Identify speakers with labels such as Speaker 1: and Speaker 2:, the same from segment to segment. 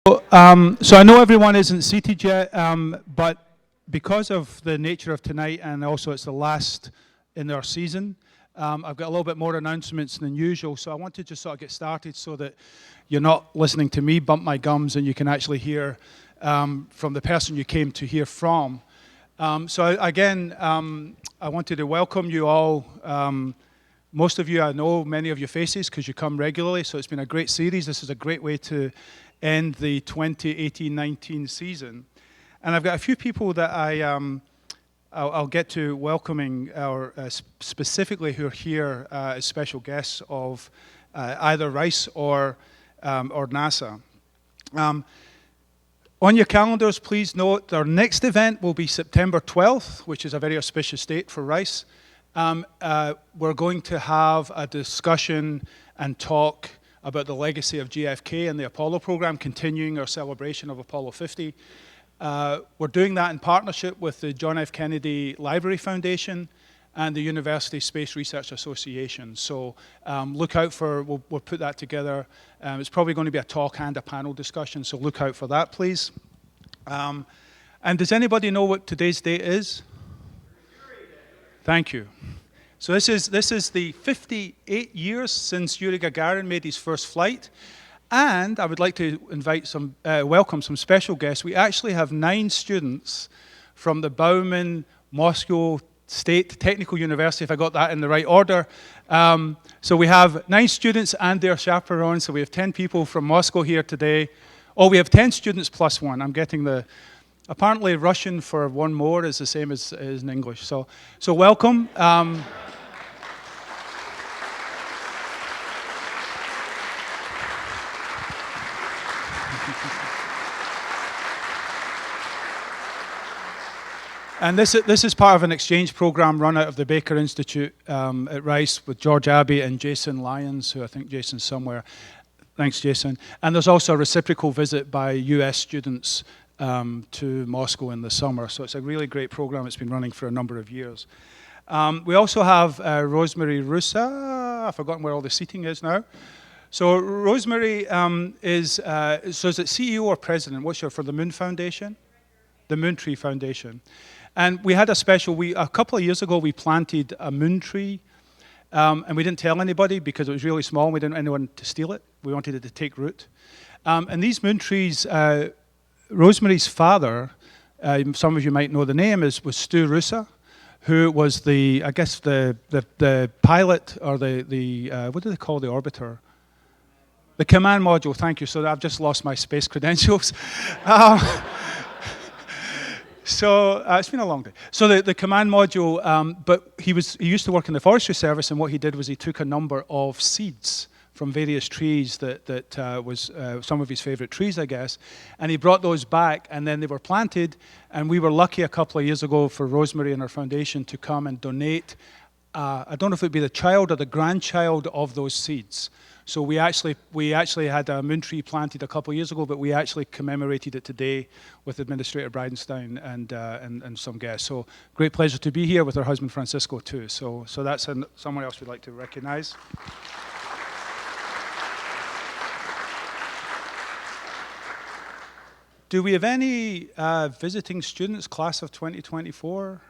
Speaker 1: So I know everyone isn't seated yet, but because of the nature of tonight and also it's the last in our season, I've got a little bit more announcements than usual, so I want to just sort of get started so that you're not listening to me bump my gums and you can actually hear from the person you came to hear from. Again, I wanted to welcome you all. Most of you I know, many of your faces because you come regularly, so it's been a great series. This is a great way to end the 2018-19 season. And I've got a few people that I'll get to welcoming, or specifically who are here as special guests of either RICE or NASA. On your calendars, please note our next event will be September 12th, which is a very auspicious date for RICE. We're going to have a discussion and talk about the legacy of JFK and the Apollo program, continuing our celebration of Apollo 50. We're doing that in partnership with the John F. Kennedy Library Foundation and the University Space Research Association. So look out for, we'll put that together. It's probably going to be a talk and a panel discussion, so look out for that, please. And does anybody know what today's date is? Thank you. So this is the 58 years since Yuri Gagarin made his first flight, and I would like to invite welcome some special guests. We actually have 9 students from the Bauman Moscow State Technical University, if I got that in the right order. So we have 9 students and their chaperones, so we have 10 people from Moscow here today. Oh, we have 10 students plus 1. I'm getting the... Apparently Russian for 1 more is the same as in English. So welcome. And this is part of an exchange program run out of the Baker Institute at Rice with George Abbey and Jason Lyons, who I think Jason's somewhere. Thanks, Jason. And there's also a reciprocal visit by US students to Moscow in the summer. So it's a really great program. It's been running for a number of years. We also have Rosemary Russa. I've forgotten where all the seating is now. So Rosemary is it CEO or president? What's your, for the Moon Foundation? The Moon Tree Foundation. And we had a special, a couple of years ago, we planted a moon tree. And we didn't tell anybody because it was really small and we didn't want anyone to steal it. We wanted it to take root. And these moon trees, Rosemary's father, some of you might know the name, was Stu Russa, who was the pilot, or the what do they call the orbiter? The command module, thank you. So I've just lost my space credentials. So it's been a long day. So the command module, but he used to work in the Forestry Service, and what he did was he took a number of seeds from various trees that was some of his favorite trees, I guess. And he brought those back, and then they were planted. And we were lucky a couple of years ago for Rosemary and her foundation to come and donate, I don't know if it would be the child or the grandchild of those seeds. So we actually had a moon tree planted a couple of years ago, but we actually commemorated it today with Administrator Bridenstine and some guests. So great pleasure to be here with her husband Francisco too. So that's someone else we'd like to recognize. Do we have any visiting students, class of 2024?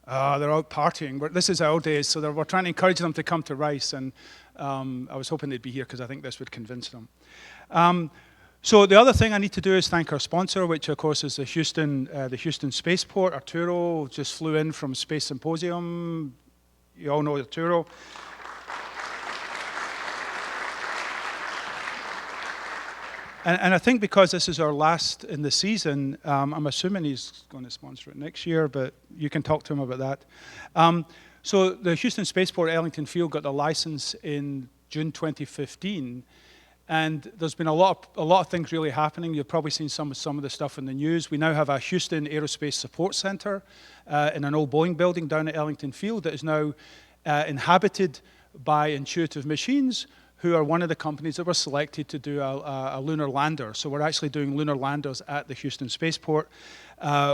Speaker 1: They're out partying. This is our days, so we're trying to encourage them to come to Rice, and I was hoping they'd be here because I think this would convince them. So the other thing I need to do is thank our sponsor, which of course is the Houston Spaceport. Arturo just flew in from Space Symposium. You all know Arturo. And I think because this is our last in the season, I'm assuming he's going to sponsor it next year, but you can talk to him about that. So the Houston Spaceport Ellington Field got the license in June 2015, and there's been a lot of things really happening. You've probably seen some of the stuff in the news. We now have a Houston Aerospace Support Center in an old Boeing building down at Ellington Field that is now inhabited by Intuitive Machines, who are one of the companies that were selected to do a lunar lander. So we're actually doing lunar landers at the Houston Spaceport.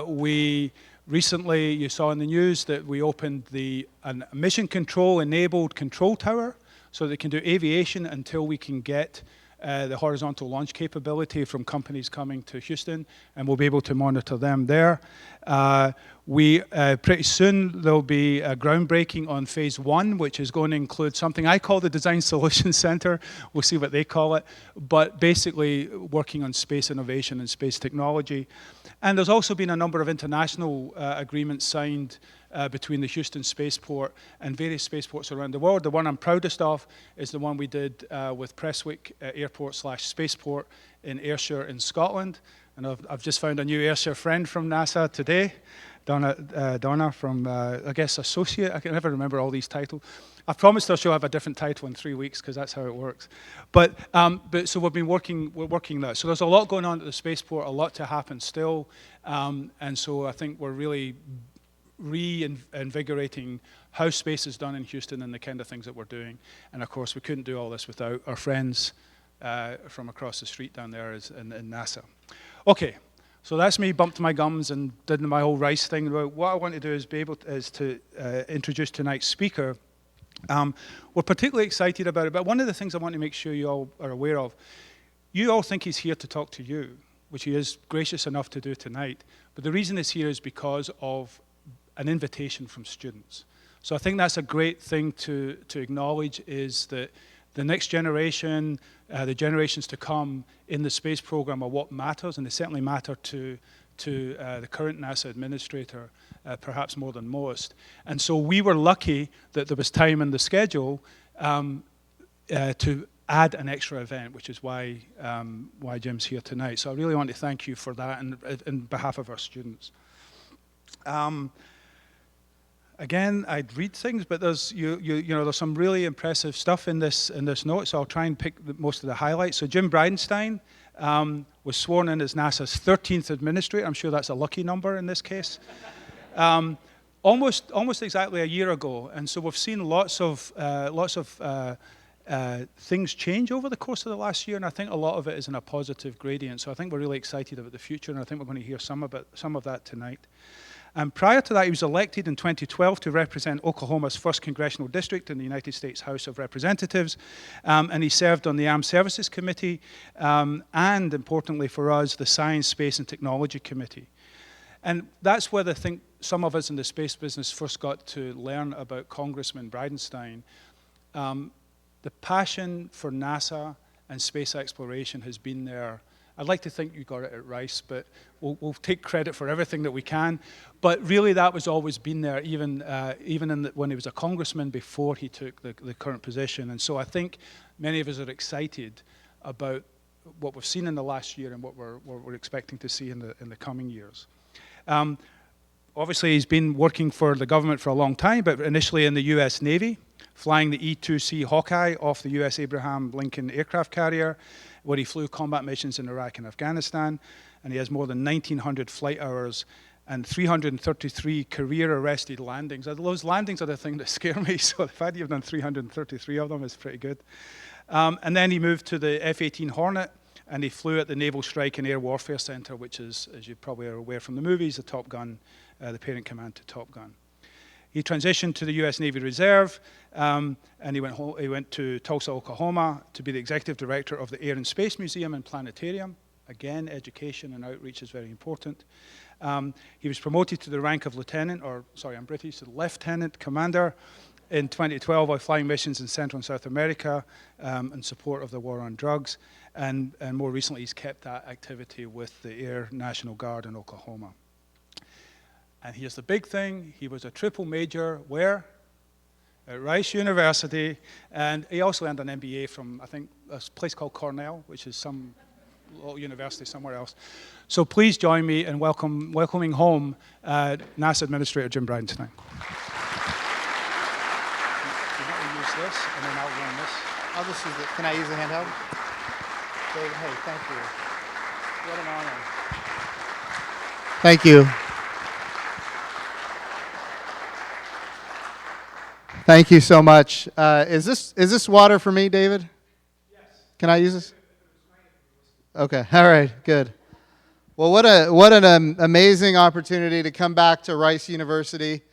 Speaker 1: We recently, you saw in the news that we opened a mission control enabled control tower so they can do aviation until we can get the horizontal launch capability from companies coming to Houston, and we'll be able to monitor them there. Pretty soon there'll be a groundbreaking on phase 1, which is going to include something I call the Design Solutions Center. We'll see what they call it, but basically working on space innovation and space technology. And there's also been a number of international agreements signed between the Houston Spaceport and various spaceports around the world. The one I'm proudest of is the one we did with Prestwick Airport/Spaceport in Ayrshire in Scotland. And I've just found a new Ayrshire friend from NASA today, Donna from, I guess, associate. I can never remember all these titles. I've promised her she'll have a different title in 3 weeks because that's how it works. But so we're working that. So there's a lot going on at the spaceport, a lot to happen still. And so I think we're really reinvigorating how space is done in Houston and the kind of things that we're doing. And of course, we couldn't do all this without our friends from across the street down there in NASA. Okay, so that's me, bumped my gums and did my whole rice thing. What I want to do is to introduce tonight's speaker. We're particularly excited about it, but one of the things I want to make sure you all are aware of, you all think he's here to talk to you, which he is gracious enough to do tonight. But the reason he's here is because of an invitation from students. So I think that's a great thing to acknowledge, is that the next generation, the generations to come in the space program are what matters, and they certainly matter to the current NASA administrator, perhaps more than most. And so we were lucky that there was time in the schedule to add an extra event, which is why Jim's here tonight. So I really want to thank you for that, and on behalf of our students. Again, I'd read things, but there's there's some really impressive stuff in this note. So I'll try and pick most of the highlights. So Jim Bridenstine was sworn in as NASA's 13th administrator. I'm sure that's a lucky number in this case. Almost exactly a year ago, and so we've seen lots of things change over the course of the last year, and I think a lot of it is in a positive gradient. So I think we're really excited about the future, and I think we're going to hear some of that tonight. And prior to that, he was elected in 2012 to represent Oklahoma's 1st Congressional District in the United States House of Representatives. And he served on the Armed Services Committee and, importantly for us, the Science, Space and Technology Committee. And that's where I think some of us in the space business first got to learn about Congressman Bridenstine. The passion for NASA and space exploration has been there. I'd like to think you got it at Rice, but we'll take credit for everything that we can. But really, that was always been there, even when he was a congressman before he took the current position. And so I think many of us are excited about what we've seen in the last year and what we're expecting to see in the coming years. Obviously, he's been working for the government for a long time, but initially in the U.S. Navy, flying the E-2C Hawkeye off the U.S. Abraham Lincoln aircraft carrier, where he flew combat missions in Iraq and Afghanistan, and he has more than 1,900 flight hours and 333 career-arrested landings. Those landings are the thing that scare me, so the fact you've done 333 of them is pretty good. And then he moved to the F-18 Hornet, and he flew at the Naval Strike and Air Warfare Center, which is, as you probably are aware from the movies, the Top Gun, the parent command to Top Gun. He transitioned to the U.S. Navy Reserve, and he went to Tulsa, Oklahoma, to be the executive director of the Air and Space Museum and Planetarium. Again, education and outreach is very important. He was promoted to the rank of lieutenant commander in 2012 while flying missions in Central and South America in support of the war on drugs. And more recently, he's kept that activity with the Air National Guard in Oklahoma. And here's the big thing. He was a triple major where? At Rice University. And he also earned an MBA from, I think, a place called Cornell, which is some little university somewhere else. So please join me in welcoming home NASA Administrator Jim Bridenstine. You want to use this, and then I'll run this.
Speaker 2: I'll just use it. Can I use the handheld? David, hey, thank you.
Speaker 1: What an honor.
Speaker 2: Thank you. Thank you so much. Is this water for me, David?
Speaker 1: Yes.
Speaker 2: Can I use this? Okay. All right. Good. Well, what an amazing opportunity to come back to Rice University.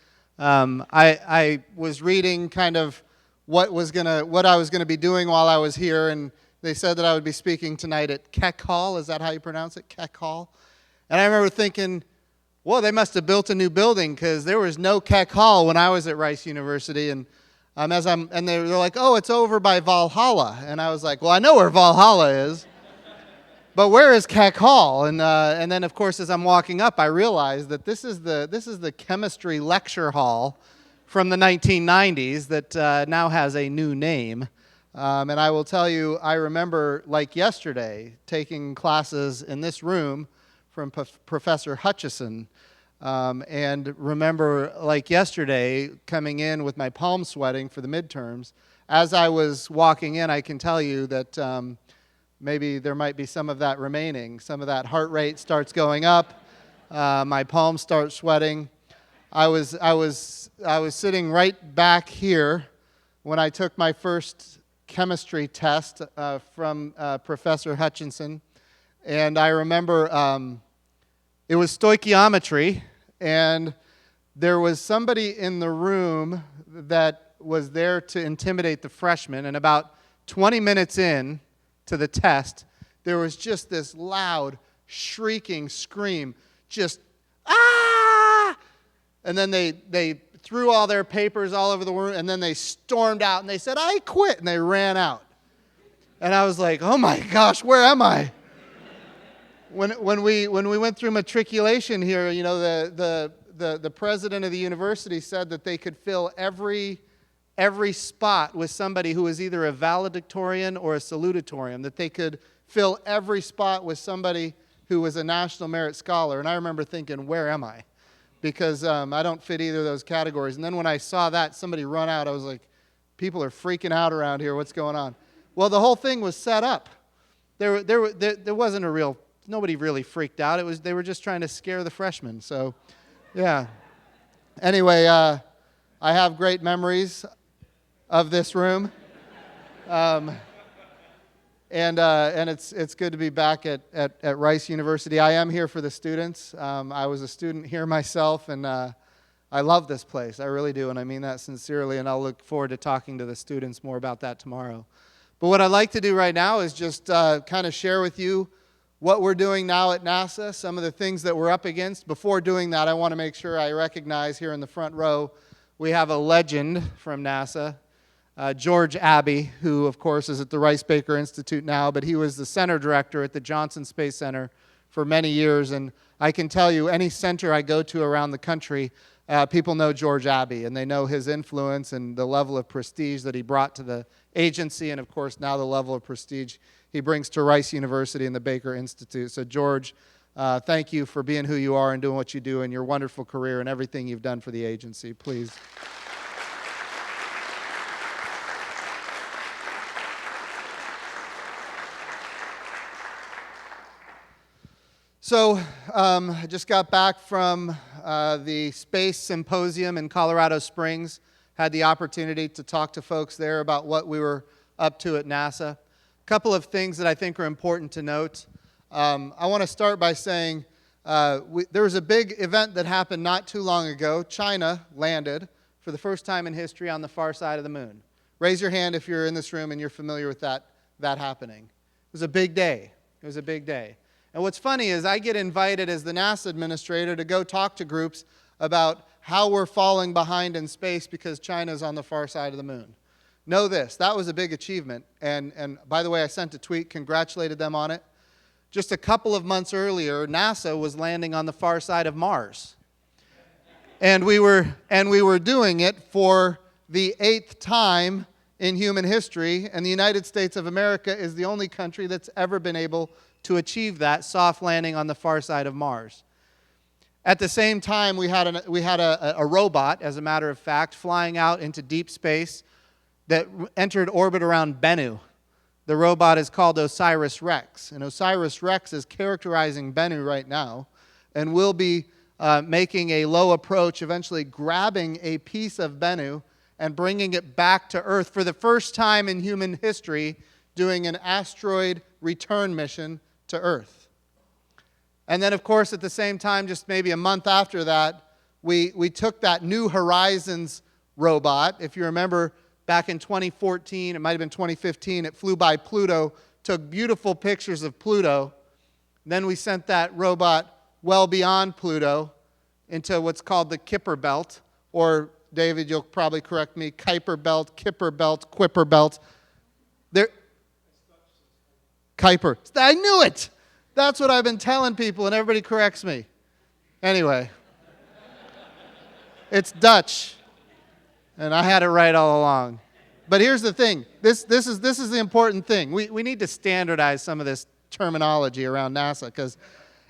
Speaker 2: I was reading kind of what I was gonna be doing while I was here, and They said that I would be speaking tonight at Keck Hall. Is that how you pronounce it? Keck Hall? And I remember thinking, well, they must have built a new building because there was no Keck Hall when I was at Rice University. And they're like, oh, it's over by Valhalla. And I was like, well, I know where Valhalla is, but where is Keck Hall? And then, of course, as I'm walking up, I realized that this is the chemistry lecture hall from the 1990s that now has a new name. And I will tell you, I remember, like yesterday, taking classes in this room from Professor Hutchison, and remember, like yesterday, coming in with my palms sweating for the midterms. As I was walking in, I can tell you that maybe there might be some of that remaining. Some of that heart rate starts going up. My palms start sweating. I was sitting right back here when I took my first chemistry test from Professor Hutchinson, and I remember it was stoichiometry, and there was somebody in the room that was there to intimidate the freshmen, and about 20 minutes in to the test, there was just this loud, shrieking scream, just, ah! And then they threw all their papers all over the room, and then they stormed out, and they said, I quit, and they ran out. And I was like, oh my gosh, where am I? When we went through matriculation here, you know, the president of the university said that they could fill every spot with somebody who was either a valedictorian or a salutatorian, that they could fill every spot with somebody who was a National Merit Scholar. And I remember thinking, where am I? Because I don't fit either of those categories. And then when I saw that, somebody run out, I was like, people are freaking out around here. What's going on? Well, the whole thing was set up. There wasn't a real, nobody really freaked out. They were just trying to scare the freshmen. So, yeah. Anyway, I have great memories of this room. And it's good to be back at Rice University. I am here for the students. I was a student here myself, and I love this place. I really do, and I mean that sincerely, and I'll look forward to talking to the students more about that tomorrow. But what I'd like to do right now is just kind of share with you what we're doing now at NASA, some of the things that we're up against. Before doing that, I want to make sure I recognize here in the front row, we have a legend from NASA, George Abbey, who, of course, is at the Rice Baker Institute now, but he was the center director at the Johnson Space Center for many years. And I can tell you, any center I go to around the country, people know George Abbey, and they know his influence and the level of prestige that he brought to the agency, and, of course, now the level of prestige he brings to Rice University and the Baker Institute. So, George, thank you for being who you are and doing what you do and your wonderful career and everything you've done for the agency. Please. So I just got back from the Space Symposium in Colorado Springs, had the opportunity to talk to folks there about what we were up to at NASA. A couple of things that I think are important to note. I want to start by saying there was a big event that happened not too long ago. China landed for the first time in history on the far side of the moon. Raise your hand if you're in this room and you're familiar with that happening. It was a big day. It was a big day. And what's funny is I get invited as the NASA administrator to go talk to groups about how we're falling behind in space because China's on the far side of the moon. Know this, that was a big achievement. And by the way, I sent a tweet, congratulated them on it. Just a couple of months earlier, NASA was landing on the far side of Mars. And we were doing it for the 8th time in human history, and the United States of America is the only country that's ever been able to achieve that soft landing on the far side of Mars. At the same time, we had a robot, as a matter of fact, flying out into deep space that entered orbit around Bennu. The robot is called OSIRIS-REx, and OSIRIS-REx is characterizing Bennu right now, and will be making a low approach, eventually grabbing a piece of Bennu and bringing it back to Earth for the first time in human history, doing an asteroid return mission to Earth. And then, of course, at the same time, just maybe a month after that, we took that New Horizons robot. If you remember, back in 2014, it might have been 2015, it flew by Pluto took beautiful pictures of Pluto. Then we sent that robot well beyond Pluto into what's called the Kuiper Belt, or David, you'll probably correct me, Kuiper Belt, Kipper Belt, Kuiper Belt. There, Kuiper. I knew it. That's what I've been telling people, and everybody corrects me. Anyway, it's Dutch, and I had it right all along. But here's the thing. This is the important thing. We need to standardize some of this terminology around NASA, because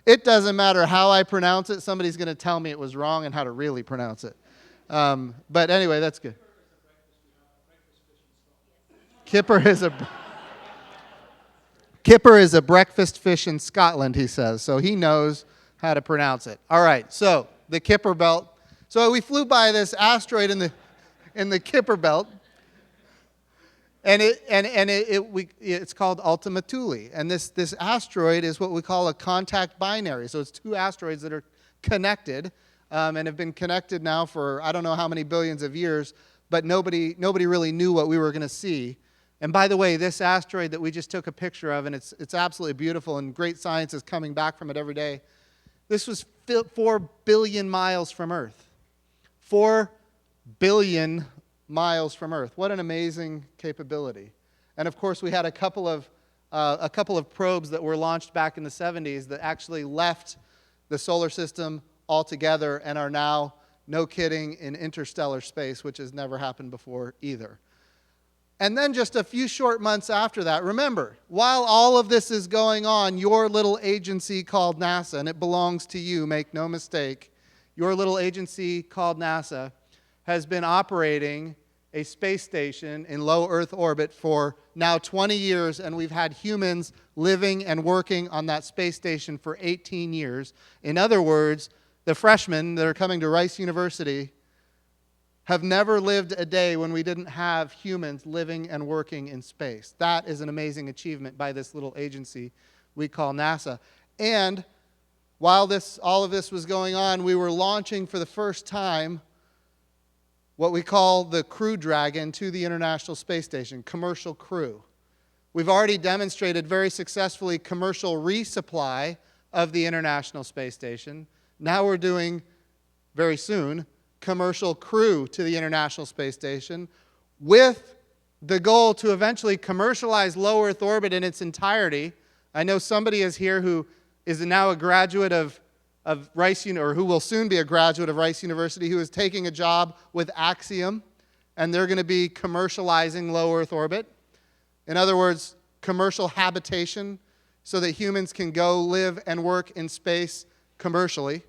Speaker 2: it doesn't matter how I pronounce it. Somebody's going to tell me it was wrong and how to really pronounce it. But anyway, that's good. Kipper is a breakfast fish in Scotland, he says. So he knows how to pronounce it. All right, so the Kuiper Belt. So we flew by this asteroid in the Kuiper Belt. And it's called Ultima Thule. And this asteroid is what we call a contact binary. So it's two asteroids that are connected and have been connected now for I don't know how many billions of years, but nobody really knew what we were going to see. And by the way, this asteroid that we just took a picture of, and it's absolutely beautiful, and great science is coming back from it every day. This was 4 billion miles from Earth. 4 billion miles from Earth. What an amazing capability. And of course, we had a couple of probes that were launched back in the 70s that actually left the solar system altogether and are now, no kidding, in interstellar space, which has never happened before either. And then just a few short months after that, remember, while all of this is going on, your little agency called NASA, and it belongs to you, make no mistake, your little agency called NASA has been operating a space station in low Earth orbit for now 20 years, and we've had humans living and working on that space station for 18 years. In other words, the freshmen that are coming to Rice University have never lived a day when we didn't have humans living and working in space. That is an amazing achievement by this little agency we call NASA. And while all of this was going on, we were launching for the first time what we call the Crew Dragon to the International Space Station, commercial crew. We've already demonstrated very successfully commercial resupply of the International Space Station. Now we're doing, very soon, commercial crew to the International Space Station with the goal to eventually commercialize low Earth orbit in its entirety. I know somebody is here who is now a graduate of Rice, or who will soon be a graduate of Rice University, who is taking a job with Axiom, and they're going to be commercializing low Earth orbit. In other words, commercial habitation so that humans can go live and work in space commercially.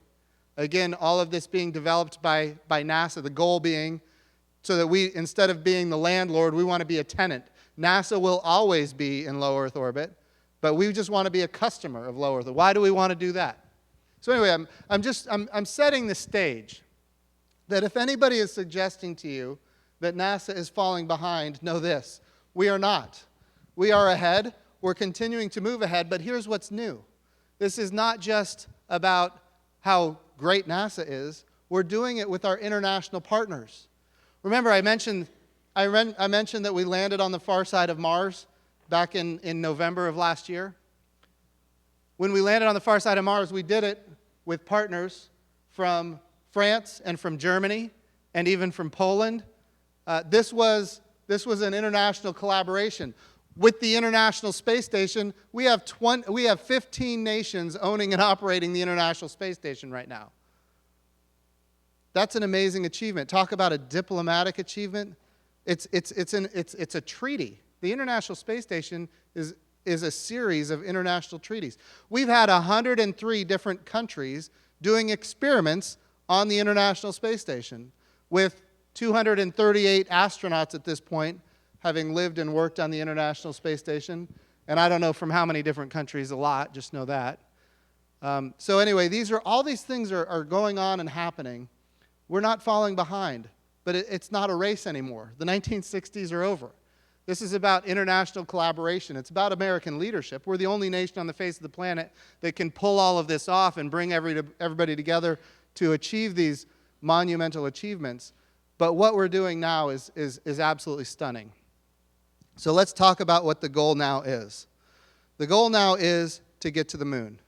Speaker 2: Again, all of this being developed by NASA, the goal being so that we, instead of being the landlord, we want to be a tenant. NASA will always be in low Earth orbit, but we just want to be a customer of low Earth. Why do we want to do that? So anyway, I'm setting the stage that if anybody is suggesting to you that NASA is falling behind, know this: we are not. We are ahead. We're continuing to move ahead, but here's what's new. This is not just about how great NASA is. We're doing it with our international partners. Remember, I mentioned that we landed on the far side of Mars back in November of last year. When we landed on the far side of Mars, we did it with partners from France and from Germany and even from Poland. This was an international collaboration. With the International Space Station, we have 15 nations owning and operating the International Space Station right now. That's an amazing achievement. Talk about a diplomatic achievement. It's a treaty. The International Space Station is a series of international treaties. We've had 103 different countries doing experiments on the International Space Station, with 238 astronauts at this point having lived and worked on the International Space Station. And I don't know from how many different countries, a lot, just know that. So anyway, all these things are going on and happening. We're not falling behind, but it's not a race anymore. The 1960s are over. This is about international collaboration. It's about American leadership. We're the only nation on the face of the planet that can pull all of this off and bring everybody together to achieve these monumental achievements. But what we're doing now is absolutely stunning. So let's talk about what the goal now is. The goal now is to get to the moon.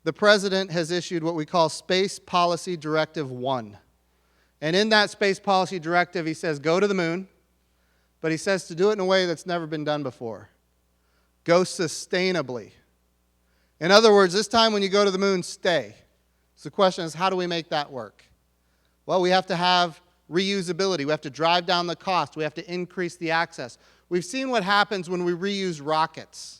Speaker 2: The president has issued what we call Space Policy Directive 1. And in that Space Policy Directive, he says, go to the moon, but he says to do it in a way that's never been done before. Go sustainably. In other words, this time when you go to the moon, stay. So the question is, how do we make that work? Well, we have to have reusability. We have to drive down the cost. We have to increase the access. We've seen what happens when we reuse rockets.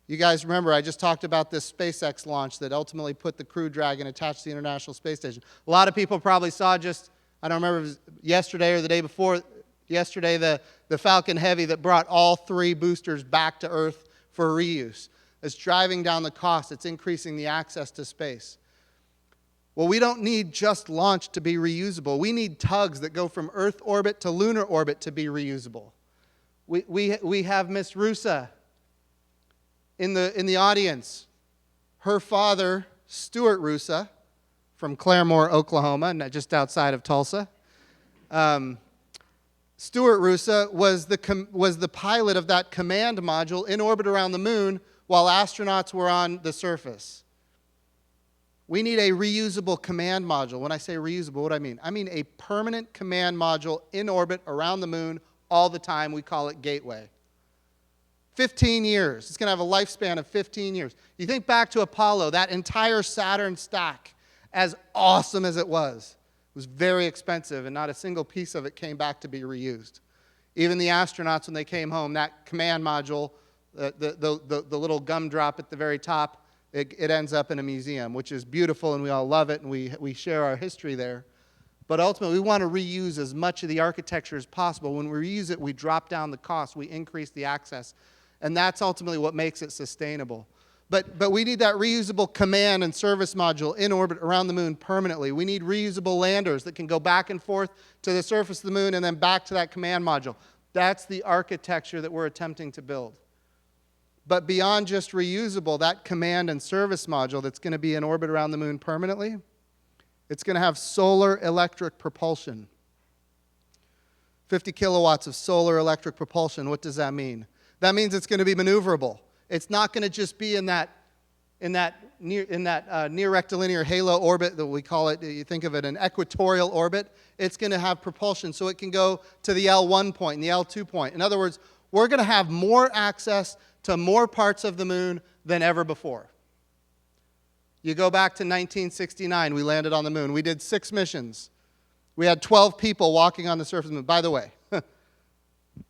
Speaker 2: You guys remember, I just talked about this SpaceX launch that ultimately put the Crew Dragon attached to the International Space Station. A lot of people probably saw just, I don't remember if it was yesterday or the day before, yesterday the Falcon Heavy that brought all 3 boosters back to Earth for reuse. It's driving down the cost. It's increasing the access to space. Well, we don't need just launch to be reusable. We need tugs that go from Earth orbit to lunar orbit to be reusable. We have Miss Rusa in the audience. Her father, Stuart Rusa, from Claremore, Oklahoma, just outside of Tulsa. Stuart Rusa was the pilot of that command module in orbit around the moon while astronauts were on the surface. We need a reusable command module. When I say reusable, what do I mean? I mean a permanent command module in orbit around the moon all the time. We call it Gateway. 15 years. It's going to have a lifespan of 15 years. You think back to Apollo, that entire Saturn stack, as awesome as it was very expensive, and not a single piece of it came back to be reused. Even the astronauts, when they came home, that command module, the little gumdrop at the very top, it ends up in a museum, which is beautiful, and we all love it, and we share our history there. But ultimately, we want to reuse as much of the architecture as possible. When we reuse it, we drop down the cost, we increase the access. And that's ultimately what makes it sustainable. But we need that reusable command and service module in orbit around the moon permanently. We need reusable landers that can go back and forth to the surface of the moon and then back to that command module. That's the architecture that we're attempting to build. But beyond just reusable, that command and service module that's going to be in orbit around the moon permanently, it's going to have solar electric propulsion. 50 kilowatts of solar electric propulsion. What does that mean? That means it's going to be maneuverable. It's not going to just be in that near rectilinear halo orbit that we call it. You think of it an equatorial orbit. It's going to have propulsion, so it can go to the L1 point and the L2 point. In other words, we're going to have more access to more parts of the moon than ever before. You go back to 1969, we landed on the moon. We did 6 missions. We had 12 people walking on the surface of the moon. By the way,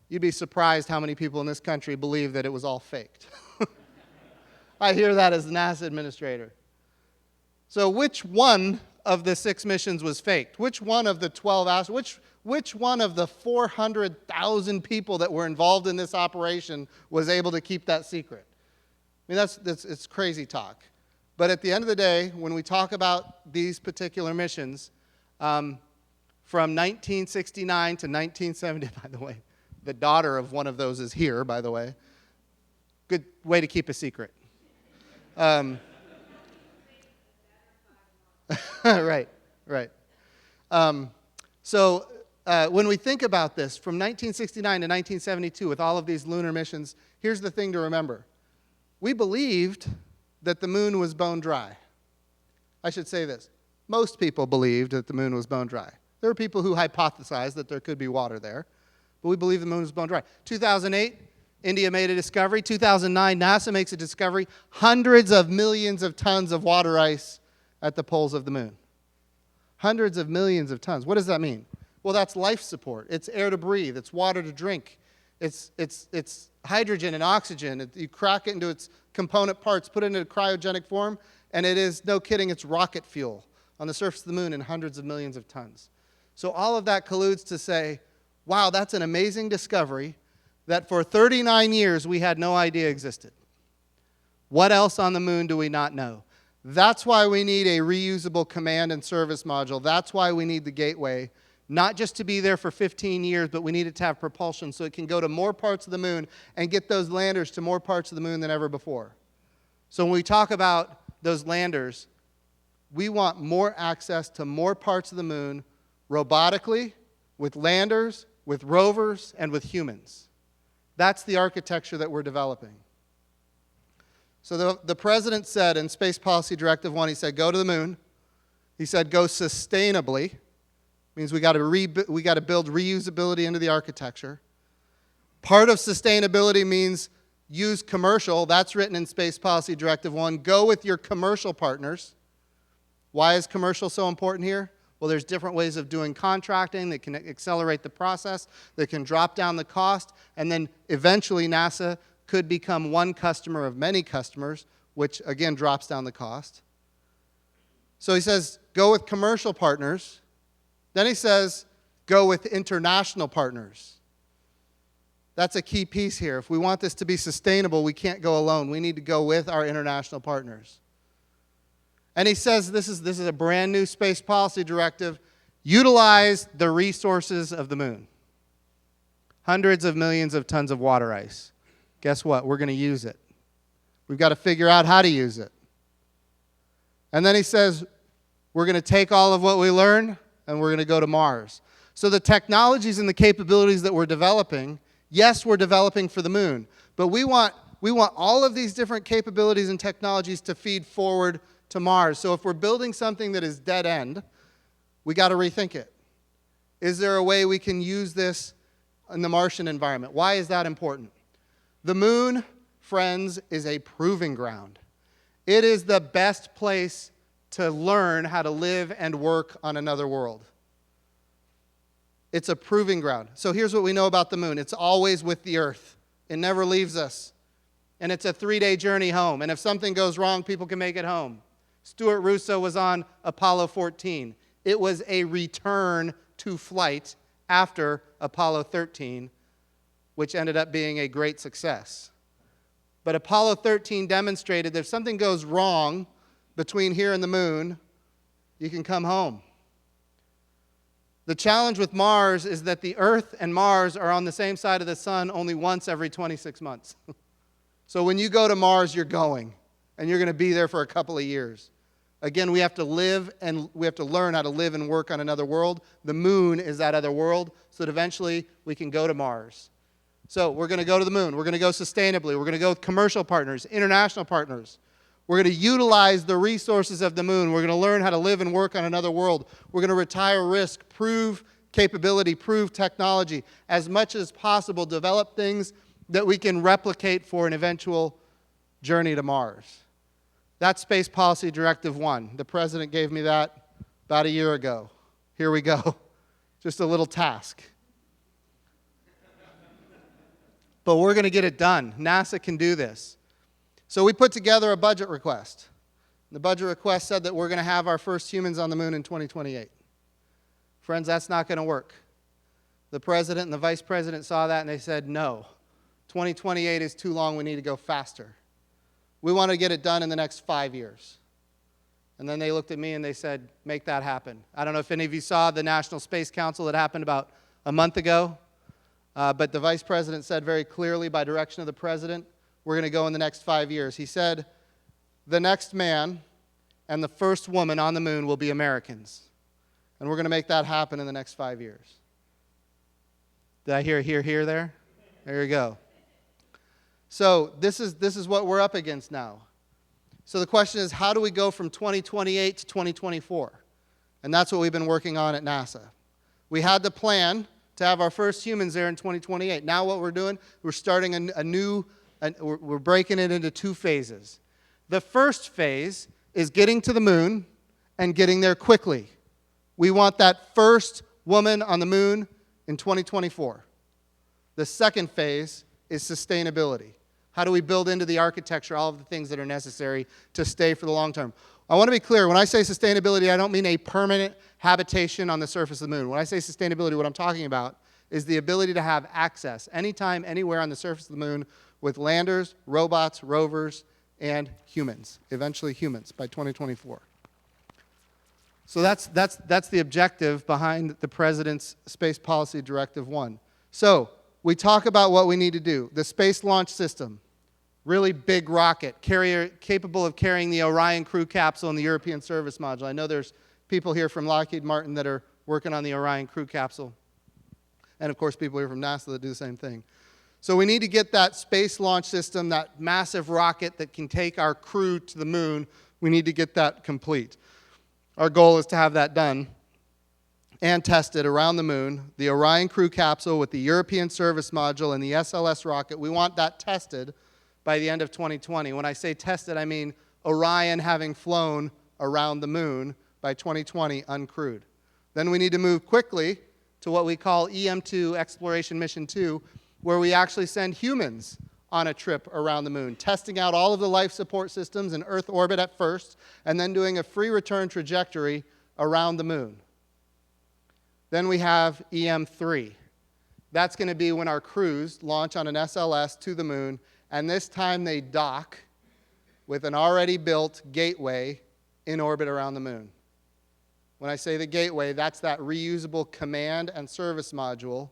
Speaker 2: you'd be surprised how many people in this country believe that it was all faked. I hear that as the NASA administrator. So which one of the 6 missions was faked? Which one of the 12 astronauts, which one of the 400,000 people that were involved in this operation was able to keep that secret? I mean, it's crazy talk. But at the end of the day, when we talk about these particular missions, from 1969 to 1970, by the way, the daughter of one of those is here, by the way. Good way to keep a secret. Right. So when we think about this, from 1969 to 1972, with all of these lunar missions, here's the thing to remember. We believed that the moon was bone dry. I should say this. Most people believed that the moon was bone dry. There were people who hypothesized that there could be water there, but we believe the moon was bone dry. 2008, India made a discovery. 2009, NASA makes a discovery. Hundreds of millions of tons of water ice at the poles of the moon. Hundreds of millions of tons. What does that mean? Well, that's life support. It's air to breathe. It's water to drink. It's hydrogen and oxygen. You crack it into its component parts, put it into cryogenic form, and it is, no kidding, it's rocket fuel on the surface of the moon in hundreds of millions of tons. So all of that colludes to say, wow, that's an amazing discovery that for 39 years we had no idea existed. What else on the moon do we not know? That's why we need a reusable command and service module. That's why we need the Gateway, not just to be there for 15 years, but we need it to have propulsion so it can go to more parts of the moon and get those landers to more parts of the moon than ever before. So when we talk about those landers, we want more access to more parts of the moon robotically, with landers, with rovers, and with humans. That's the architecture that we're developing. So the president said in Space Policy Directive 1, he said, go to the moon. He said, go sustainably. Means we got to build reusability into the architecture. Part of sustainability means use commercial. That's written in Space Policy Directive 1. Go with your commercial partners. Why is commercial so important here? Well, there's different ways of doing contracting that can accelerate the process, that can drop down the cost, and then eventually NASA could become one customer of many customers, which again drops down the cost. So he says, go with commercial partners. Then he says, go with international partners. That's a key piece here. If we want this to be sustainable, we can't go alone. We need to go with our international partners. And he says, this is a brand new space policy directive, utilize the resources of the moon. Hundreds of millions of tons of water ice. Guess what? We're going to use it. We've got to figure out how to use it. And then he says, we're going to take all of what we learn and we're going to go to Mars. So the technologies and the capabilities that we're developing, yes, we're developing for the moon, but we want all of these different capabilities and technologies to feed forward to Mars. So if we're building something that is dead end, we got to rethink it. Is there a way we can use this in the Martian environment? Why is that important? The moon, friends, is a proving ground. It is the best place to learn how to live and work on another world. It's a proving ground. So here's what we know about the moon. It's always with the Earth. It never leaves us. And it's a 3-day journey home. And if something goes wrong, people can make it home. Stuart Russo was on Apollo 14. It was a return to flight after Apollo 13, which ended up being a great success. But Apollo 13 demonstrated that if something goes wrong between here and the moon, you can come home. The challenge with Mars is that the Earth and Mars are on the same side of the sun only once every 26 months. So when you go to Mars, you're going, and you're going to be there for a couple of years. Again, we have to live and we have to learn how to live and work on another world. The moon is that other world, so that eventually we can go to Mars. So we're going to go to the moon. We're going to go sustainably. We're going to go with commercial partners, international partners. We're going to utilize the resources of the moon. We're going to learn how to live and work on another world. We're going to retire risk, prove capability, prove technology. As much as possible, develop things that we can replicate for an eventual journey to Mars. That's Space Policy Directive 1. The President gave me that about a year ago. Here we go. Just a little task. But we're going to get it done. NASA can do this. So we put together a budget request. The budget request said that we're going to have our first humans on the moon in 2028. Friends, that's not going to work. The President and the Vice President saw that and they said, no, 2028 is too long. We need to go faster. We want to get it done in the next 5 years. And then they looked at me and they said, make that happen. I don't know if any of you saw the National Space Council that happened about a month ago. But the Vice President said very clearly, by direction of the President, we're going to go in the next 5 years. He said, the next man and the first woman on the moon will be Americans. And we're going to make that happen in the next 5 years. Did I hear there? There you go. So this is what we're up against now. So the question is, how do we go from 2028 to 2024? And that's what we've been working on at NASA. We had the plan to have our first humans there in 2028. Now what we're doing, we're starting we're breaking it into 2 phases. The first phase is getting to the moon and getting there quickly. We want that first woman on the moon in 2024. The second phase is sustainability. How do we build into the architecture all of the things that are necessary to stay for the long term? I want to be clear. When I say sustainability, I don't mean a permanent habitation on the surface of the moon. When I say sustainability, what I'm talking about is the ability to have access anytime, anywhere on the surface of the moon with landers, robots, rovers, and humans, eventually humans by 2024. So that's the objective behind the President's Space Policy Directive 1. So we talk about what we need to do. The Space Launch System, really big rocket, capable of carrying the Orion crew capsule and the European Service Module. I know there's people here from Lockheed Martin that are working on the Orion crew capsule. And of course, people here from NASA that do the same thing. So we need to get that space launch system, that massive rocket that can take our crew to the moon. We need to get that complete. Our goal is to have that done and tested around the moon. The Orion crew capsule with the European service module and the SLS rocket, we want that tested by the end of 2020. When I say tested, I mean Orion having flown around the moon by 2020 uncrewed. Then we need to move quickly to what we call EM2, Exploration Mission 2, where we actually send humans on a trip around the moon, testing out all of the life support systems in Earth orbit at first, and then doing a free return trajectory around the moon. Then we have EM3. That's going to be when our crews launch on an SLS to the moon, and this time they dock with an already built gateway in orbit around the moon. When I say the gateway, that's that reusable command and service module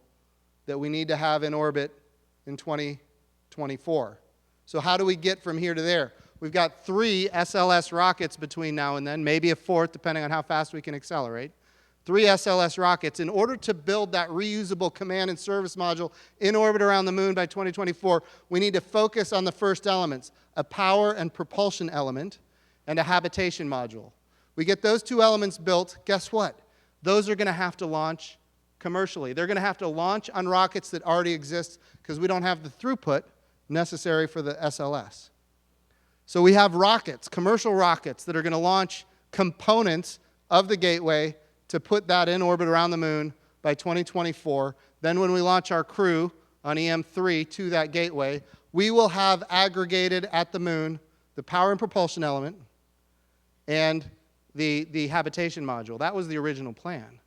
Speaker 2: that we need to have in orbit in 2024. So how do we get from here to there? We've got 3 SLS rockets between now and then, maybe a 4th, depending on how fast we can accelerate. 3 SLS rockets. In order to build that reusable command and service module in orbit around the moon by 2024, we need to focus on the first elements, a power and propulsion element and a habitation module. We get those 2 elements built, guess what? Those are going to have to launch commercially. They're going to have to launch on rockets that already exist because we don't have the throughput necessary for the SLS. So we have rockets, commercial rockets, that are going to launch components of the gateway to put that in orbit around the moon by 2024. Then when we launch our crew on EM3 to that gateway, we will have aggregated at the moon the power and propulsion element and the habitation module. That was the original plan.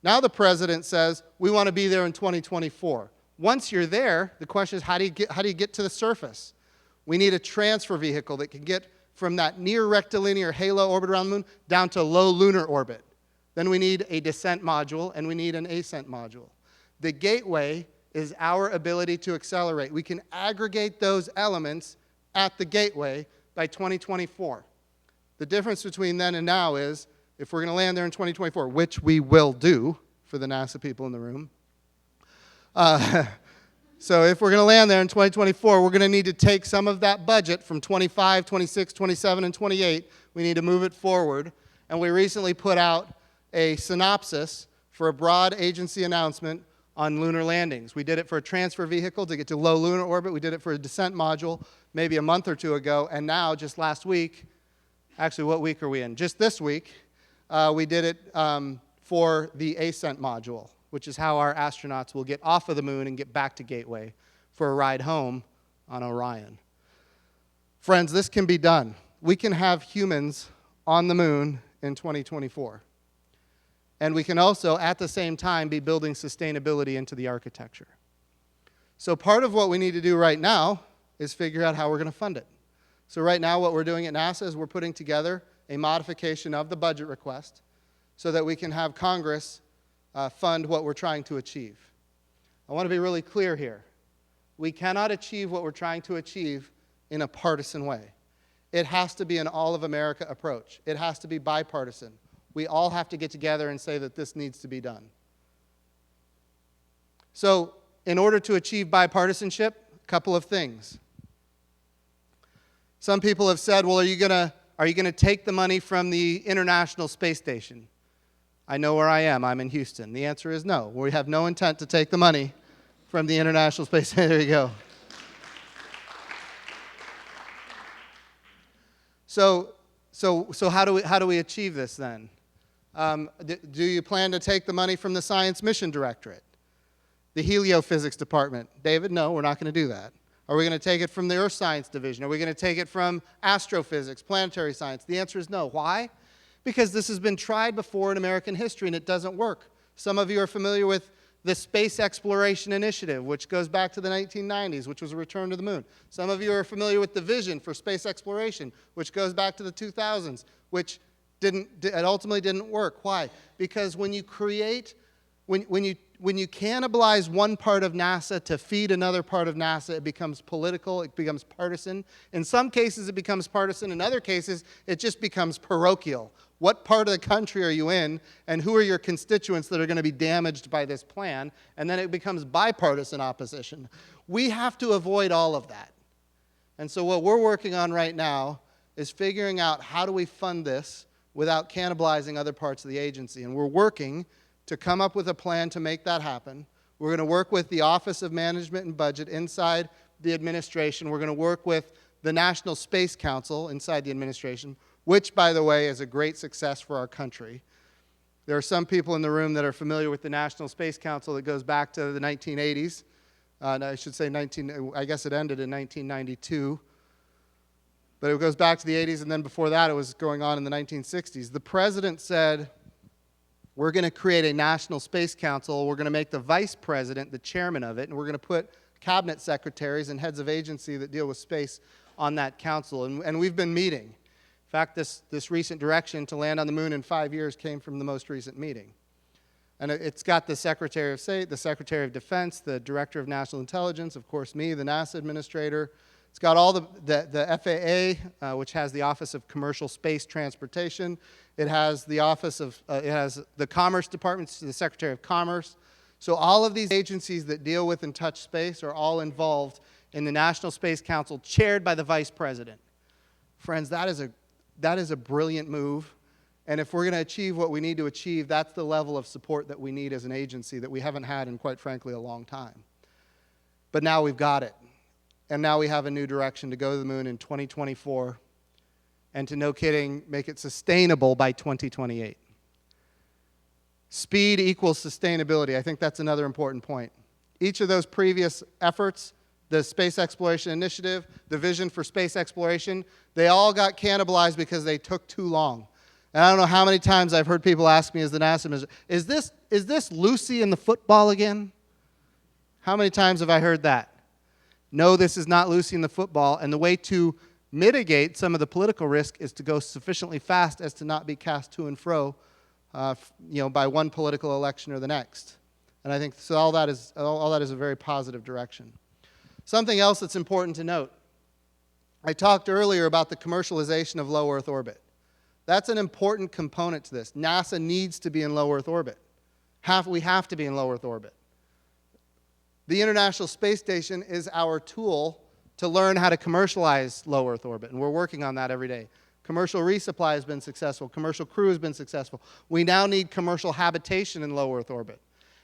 Speaker 2: Now the president says, we want to be there in 2024. Once you're there, the question is, how do you get to the surface? We need a transfer vehicle that can get from that near rectilinear halo orbit around the moon down to low lunar orbit. Then we need a descent module, and we need an ascent module. The gateway is our ability to accelerate. We can aggregate those elements at the gateway by 2024. The difference between then and now is, if we're going to land there in 2024, which we will do for the NASA people in the room, so if we're going to land there in 2024, we're going to need to take some of that budget from 25, 26, 27, and 28. We need to move it forward. And we recently put out a synopsis for a broad agency announcement on lunar landings. We did it for a transfer vehicle to get to low lunar orbit. We did it for a descent module maybe a month or 2 ago. And now, just last week, actually, what week are we in? Just this week, we did it for the ascent module, which is how our astronauts will get off of the moon and get back to Gateway for a ride home on Orion. Friends, this can be done. We can have humans on the moon in 2024. And we can also, at the same time, be building sustainability into the architecture. So part of what we need to do right now is figure out how we're going to fund it. So right now, what we're doing at NASA is we're putting together a modification of the budget request so that we can have Congress fund what we're trying to achieve. I want to be really clear here. We cannot achieve what we're trying to achieve in a partisan way. It has to be an all-of-America approach. It has to be bipartisan. We all have to get together and say that this needs to be done. So in order to achieve bipartisanship, a couple of things. Some people have said, well, are you going to take the money from the International Space Station? I know where I am. I'm in Houston. The answer is no. We have no intent to take the money from the International Space Station. There you go. So how do we achieve this then? Do you plan to take the money from the Science Mission Directorate, the Heliophysics Department? David, no, we're not going to do that. Are we going to take it from the Earth Science Division? Are we going to take it from astrophysics, planetary science? The answer is no. Why? Because this has been tried before in American history and it doesn't work. Some of you are familiar with the Space Exploration Initiative, which goes back to the 1990s, which was a return to the moon. Some of you are familiar with the vision for space exploration, which goes back to the 2000s, which ultimately didn't work. Why? Because when you cannibalize one part of NASA to feed another part of NASA, it becomes political, it becomes partisan. In some cases, it becomes partisan. In other cases, it just becomes parochial. What part of the country are you in, and who are your constituents that are going to be damaged by this plan? And then it becomes bipartisan opposition. We have to avoid all of that. And so what we're working on right now is figuring out how do we fund this without cannibalizing other parts of the agency. And we're working to come up with a plan to make that happen. We're going to work with the Office of Management and Budget inside the administration. We're going to work with the National Space Council inside the administration, which, by the way, is a great success for our country. There are some people in the room that are familiar with the National Space Council that goes back to the 1980s. I should say I guess it ended in 1992. But it goes back to the 80s, and then before that it was going on in the 1960s. The president said, we're going to create a National Space Council. We're going to make the vice president the chairman of it, and we're going to put cabinet secretaries and heads of agency that deal with space on that council. And we've been meeting. In fact, this recent direction to land on the moon in 5 years came from the most recent meeting. And it's got the Secretary of State, the Secretary of Defense, the Director of National Intelligence, of course me, the NASA Administrator. It's got all the FAA, which has the Office of Commercial Space Transportation. It has the Office of, it has the Commerce Department, the Secretary of Commerce. So all of these agencies that deal with and touch space are all involved in the National Space Council, chaired by the Vice President. Friends, that is a brilliant move. And if we're going to achieve what we need to achieve, that's the level of support that we need as an agency that we haven't had in, quite frankly, a long time. But now we've got it. And now we have a new direction to go to the moon in 2024, and to, no kidding, make it sustainable by 2028. Speed equals sustainability. I think that's another important point. Each of those previous efforts, the Space Exploration Initiative, the Vision for Space Exploration, they all got cannibalized because they took too long. And I don't know how many times I've heard people ask me as the NASA minister, is this Lucy in the football again? How many times have I heard that? No, this is not Lucy in the football, and the way to mitigate some of the political risk is to go sufficiently fast as to not be cast to and fro by one political election or the next. And I think so all that is a very positive direction. Something else that's important to note. I talked earlier about the commercialization of low Earth orbit. That's an important component to this. NASA needs to be in low Earth orbit. We have to be in low Earth orbit. The International Space Station is our tool to learn how to commercialize low Earth orbit, and we're working on that every day. Commercial resupply has been successful. Commercial crew has been successful. We now need commercial habitation in low Earth orbit.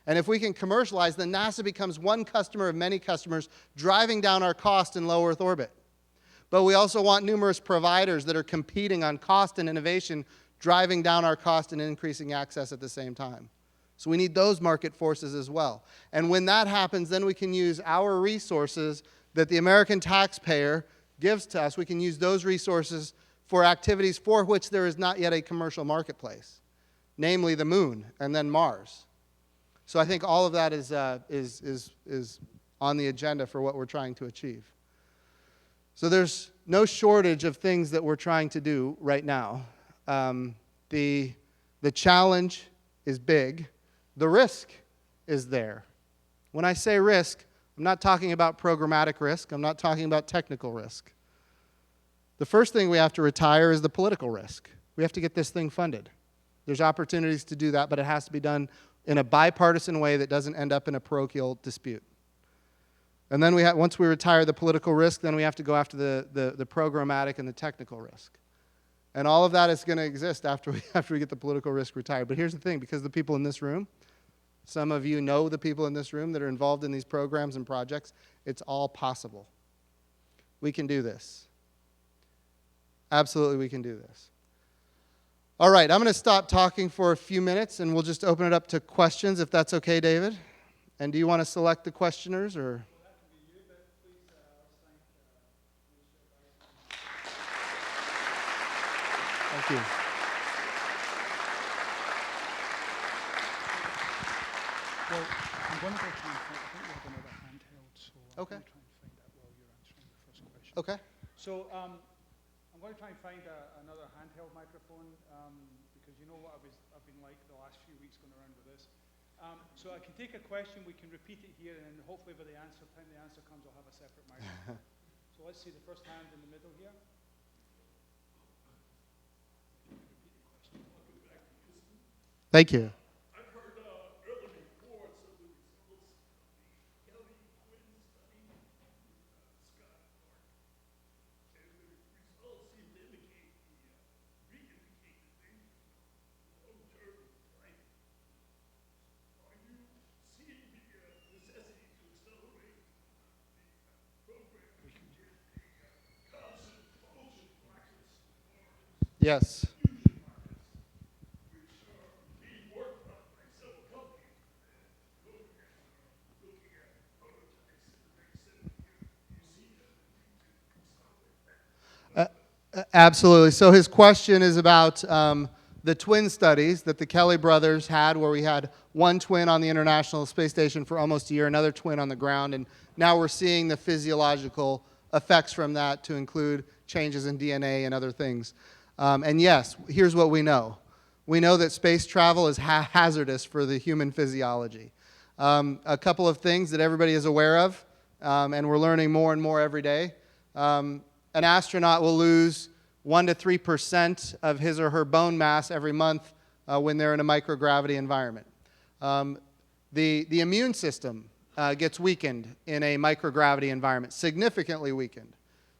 Speaker 2: And if we can commercialize, then NASA becomes one customer of many customers, driving down our cost in low Earth orbit. But we also want numerous providers that are competing on cost and innovation, driving down our cost and increasing access at the same time. So we need those market forces as well. And when that happens, then we can use our resources that the American taxpayer gives to us. We can use those resources for activities for which there is not yet a commercial marketplace, namely the moon and then Mars. So I think all of that is on the agenda for what we're trying to achieve. So there's no shortage of things that we're trying to do right now. The challenge is big. The risk is there. When I say risk, I'm not talking about programmatic risk. I'm not talking about technical risk. The first thing we have to retire is the political risk. We have to get this thing funded. There's opportunities to do that, but it has to be done in a bipartisan way that doesn't end up in a parochial dispute. And then once we retire the political risk, then we have to go after the programmatic and the technical risk. And all of that is going to exist after we get the political risk retired. But here's the thing, because the people in this room, some of you know the people in this room that are involved in these programs and projects, it's all possible. We can do this. Absolutely, we can do this. All right, I'm going to stop talking for a few minutes, and we'll just open it up to questions, if that's okay, David. And do you want to select the questioners, or? Thank you.
Speaker 1: Well, I'm going to go try and find, I think we have another handheld, so I'm
Speaker 2: Okay.
Speaker 1: going to try and find that while you're answering the first question.
Speaker 2: Okay.
Speaker 1: So I'm going to try and find another handheld microphone because you know what I've been like the last few weeks going around with this. So I can take a question, we can repeat it here, and then hopefully by the time the answer comes, I'll have a separate microphone. So let's see the first hand in the middle here. Repeat the question.
Speaker 2: Thank you.
Speaker 3: I've heard early reports of the results of the Kelly twin study Scott Mark, and the results seem to indicate re-indicate the danger of long-term flight. Are you seeing the necessity to accelerate the program to get a constant propulsion rockets
Speaker 2: Yes.
Speaker 3: which are being worked on by several companies looking at prototypes in the next 7 years? Do you see the need to accelerate that?
Speaker 2: Absolutely. So his question is about the twin studies that the Kelly brothers had, where we had one twin on the International Space Station for almost a year, another twin on the ground, and now we're seeing the physiological effects from that to include changes in DNA and other things. And yes, here's what we know. We know that space travel is hazardous for the human physiology. A couple of things that everybody is aware of, and we're learning more and more every day. An astronaut will lose 1 to 3% of his or her bone mass every month when they're in a microgravity environment. The immune system gets weakened in a microgravity environment, significantly weakened,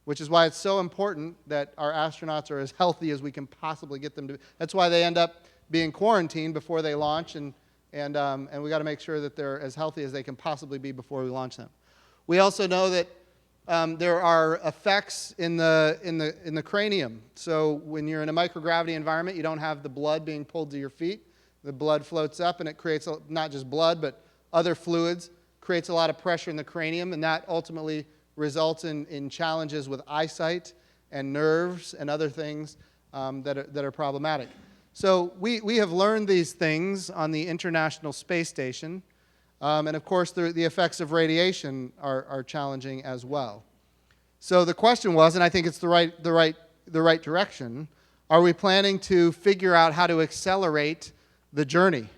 Speaker 2: which is why it's so important that our astronauts are as healthy as we can possibly get them to be. That's why they end up being quarantined before they launch, and we got to make sure that they're as healthy as they can possibly be before we launch them. We also know that there are effects in the cranium. So when you're in a microgravity environment, you don't have the blood being pulled to your feet. The blood floats up, and it creates not just blood, but other fluids, creates a lot of pressure in the cranium, and that ultimately results in challenges with eyesight and nerves and other things that are problematic. So we have learned these things on the International Space Station. And of course, the effects of radiation are challenging as well. So the question was, and I think it's the right direction, are we planning to figure out how to accelerate the journey?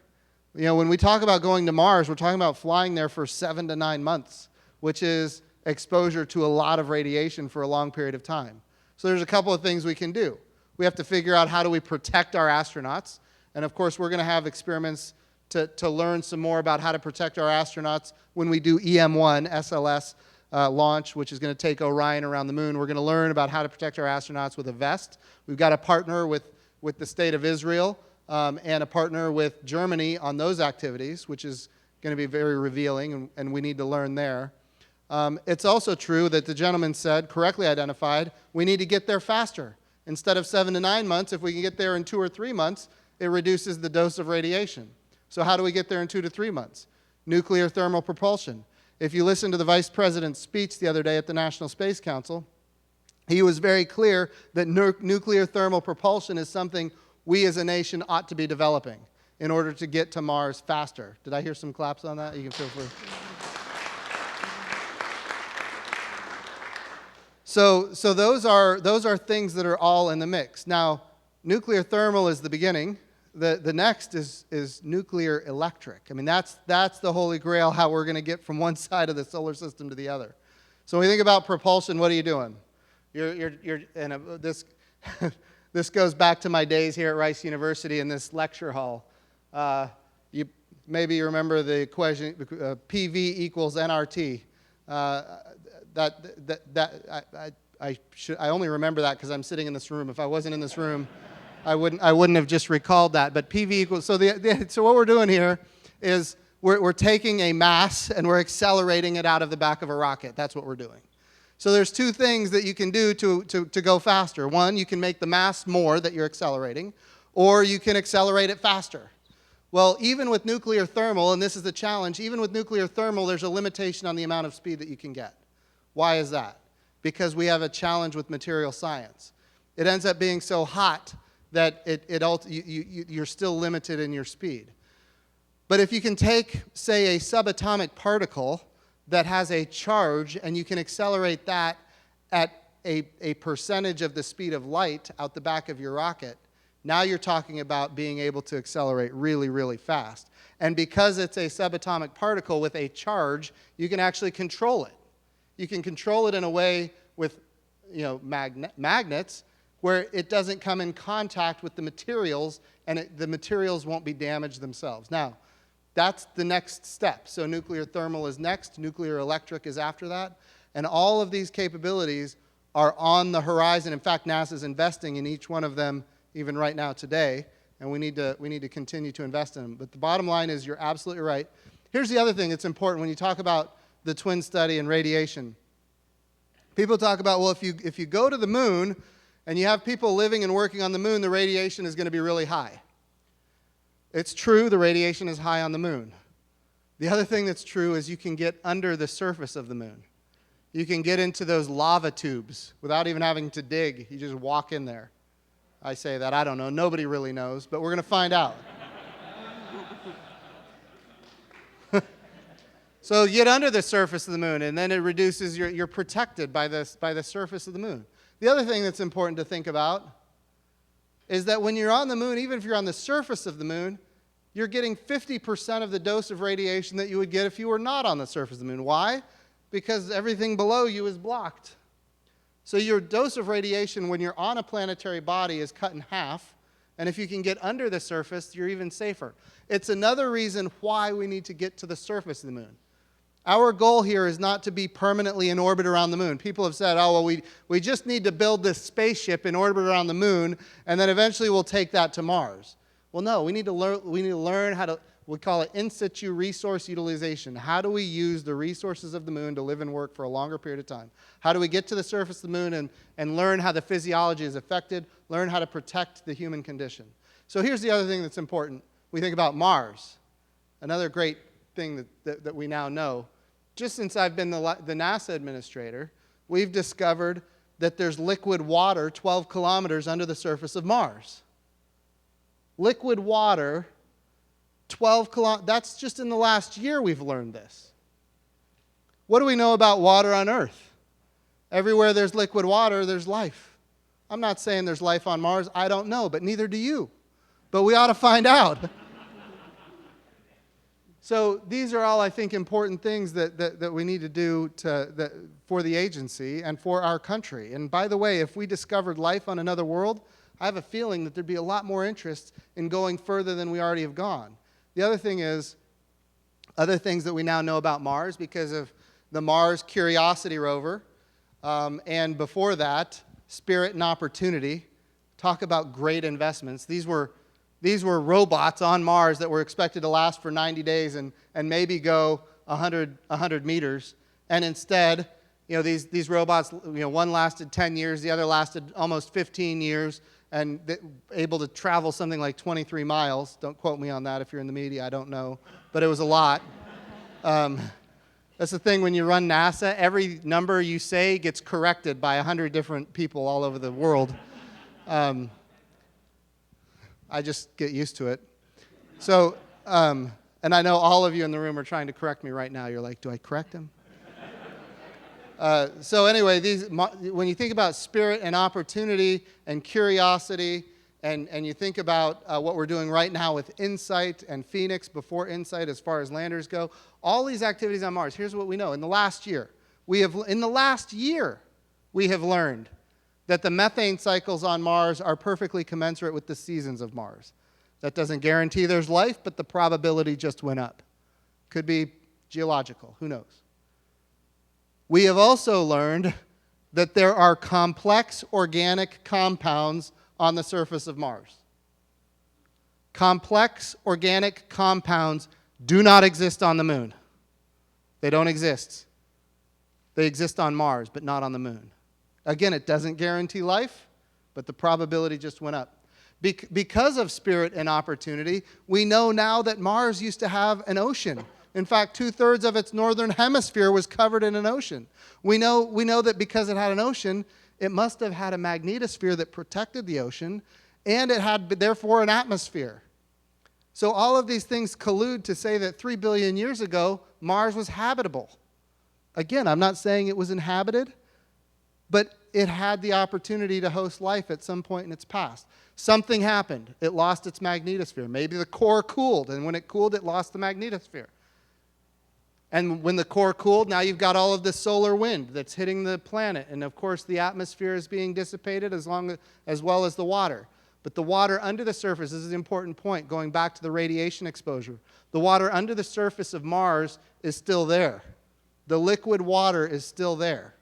Speaker 2: You know, when we talk about going to Mars, we're talking about flying there for 7 to 9 months, which is exposure to a lot of radiation for a long period of time. So there's a couple of things we can do. We have to figure out how do we protect our astronauts. And of course, we're going to have experiments to learn some more about how to protect our astronauts when we do EM1 SLS launch, which is going to take Orion around the moon. We're going to learn about how to protect our astronauts with a vest. We've got a partner with the state of Israel and a partner with Germany on those activities, which is going to be very revealing, and we need to learn there. It's also true that the gentleman said, correctly identified, we need to get there faster. Instead of 7 to 9 months, if we can get there in 2 or 3 months, it reduces the dose of radiation. So how do we get there in 2 to 3 months? Nuclear thermal propulsion. If you listen to the Vice President's speech the other day at the National Space Council, he was very clear that nuclear thermal propulsion is something we as a nation ought to be developing in order to get to Mars faster. Did I hear some claps on that? You can feel free. So those are things that are all in the mix. Now, nuclear thermal is the beginning. The next is nuclear electric. I mean, that's the holy grail, how we're going to get from one side of the solar system to the other. So when we think about propulsion, what are you doing? This goes back to my days here at Rice University in this lecture hall. Maybe you remember the equation PV equals nRT. I only remember that because I'm sitting in this room. If I wasn't in this room, I wouldn't have just recalled that. But PV equals, so what we're doing here is we're taking a mass and we're accelerating it out of the back of a rocket. That's what we're doing. So there's 2 things that you can do to go faster. One, you can make the mass more that you're accelerating, or you can accelerate it faster. Well, even with nuclear thermal, and this is the challenge, even with nuclear thermal, there's a limitation on the amount of speed that you can get. Why is that? Because we have a challenge with material science. It ends up being so hot that you're still limited in your speed. But if you can take, say, a subatomic particle that has a charge, and you can accelerate that at a percentage of the speed of light out the back of your rocket, now you're talking about being able to accelerate really, really fast. And because it's a subatomic particle with a charge, you can actually control it. You can control it in a way with magnets, where it doesn't come in contact with the materials, and the materials won't be damaged themselves. Now, that's the next step. So nuclear thermal is next, nuclear electric is after that, and all of these capabilities are on the horizon. In fact, NASA's investing in each one of them even right now today, and we need to continue to invest in them. But the bottom line is you're absolutely right. Here's the other thing that's important when you talk about the twin study and radiation. People talk about, well, if you go to the moon and you have people living and working on the moon, the radiation is going to be really high. It's true, the radiation is high on the moon. The other thing that's true is you can get under the surface of the moon. You can get into those lava tubes without even having to dig. You just walk in there. I say that, I don't know. Nobody really knows, but we're going to find out. So you get under the surface of the moon, and then it reduces you're protected by the surface of the moon. The other thing that's important to think about is that when you're on the moon, even if you're on the surface of the moon, you're getting 50% of the dose of radiation that you would get if you were not on the surface of the moon. Why? Because everything below you is blocked. So your dose of radiation when you're on a planetary body is cut in half, and if you can get under the surface, you're even safer. It's another reason why we need to get to the surface of the moon. Our goal here is not to be permanently in orbit around the moon. People have said, oh, well, we just need to build this spaceship in orbit around the moon, and then eventually we'll take that to Mars. Well, no, we need to learn how to, we call it in situ resource utilization. How do we use the resources of the moon to live and work for a longer period of time? How do we get to the surface of the moon and learn how the physiology is affected, learn how to protect the human condition? So here's the other thing that's important. We think about Mars, another great thing that we now know. Just since I've been the NASA administrator, we've discovered that there's liquid water 12 kilometers under the surface of Mars. Liquid water, 12 kilometers, that's just in the last year we've learned this. What do we know about water on Earth? Everywhere there's liquid water, there's life. I'm not saying there's life on Mars. I don't know, but neither do you. But we ought to find out. So these are all, I think, important things that we need to do for the agency and for our country. And by the way, if we discovered life on another world, I have a feeling that there'd be a lot more interest in going further than we already have gone. The other thing is, other things that we now know about Mars because of the Mars Curiosity rover, and before that, Spirit and Opportunity. Talk about great investments. These were robots on Mars that were expected to last for 90 days and maybe go 100 meters. And instead, these robots, one lasted 10 years, the other lasted almost 15 years, and able to travel something like 23 miles. Don't quote me on that if you're in the media, I don't know. But it was a lot. That's the thing when you run NASA, every number you say gets corrected by 100 different people all over the world. I just get used to it. So, and I know all of you in the room are trying to correct me right now. You're like, do I correct him? So anyway, when you think about Spirit and Opportunity and Curiosity, and you think about what we're doing right now with InSight and Phoenix before InSight as far as landers go, all these activities on Mars, here's what we know. In the last year, we have learned that the methane cycles on Mars are perfectly commensurate with the seasons of Mars. That doesn't guarantee there's life, but the probability just went up. Could be geological, who knows? We have also learned that there are complex organic compounds on the surface of Mars. Complex organic compounds do not exist on the moon. They don't exist. They exist on Mars, but not on the moon. Again, it doesn't guarantee life, but the probability just went up. Because of Spirit and Opportunity, we know now that Mars used to have an ocean. In fact, 2/3 of its northern hemisphere was covered in an ocean. We know that because it had an ocean, it must have had a magnetosphere that protected the ocean, and it had, therefore, an atmosphere. So all of these things collude to say that 3 billion years ago, Mars was habitable. Again, I'm not saying it was inhabited, but it had the opportunity to host life at some point in its past. Something happened. It lost its magnetosphere. Maybe the core cooled, and when it cooled, it lost the magnetosphere. And when the core cooled, now you've got all of this solar wind that's hitting the planet. And of course, the atmosphere is being dissipated as well as the water. But the water under the surface, this is an important point, going back to the radiation exposure. The water under the surface of Mars is still there. The liquid water is still there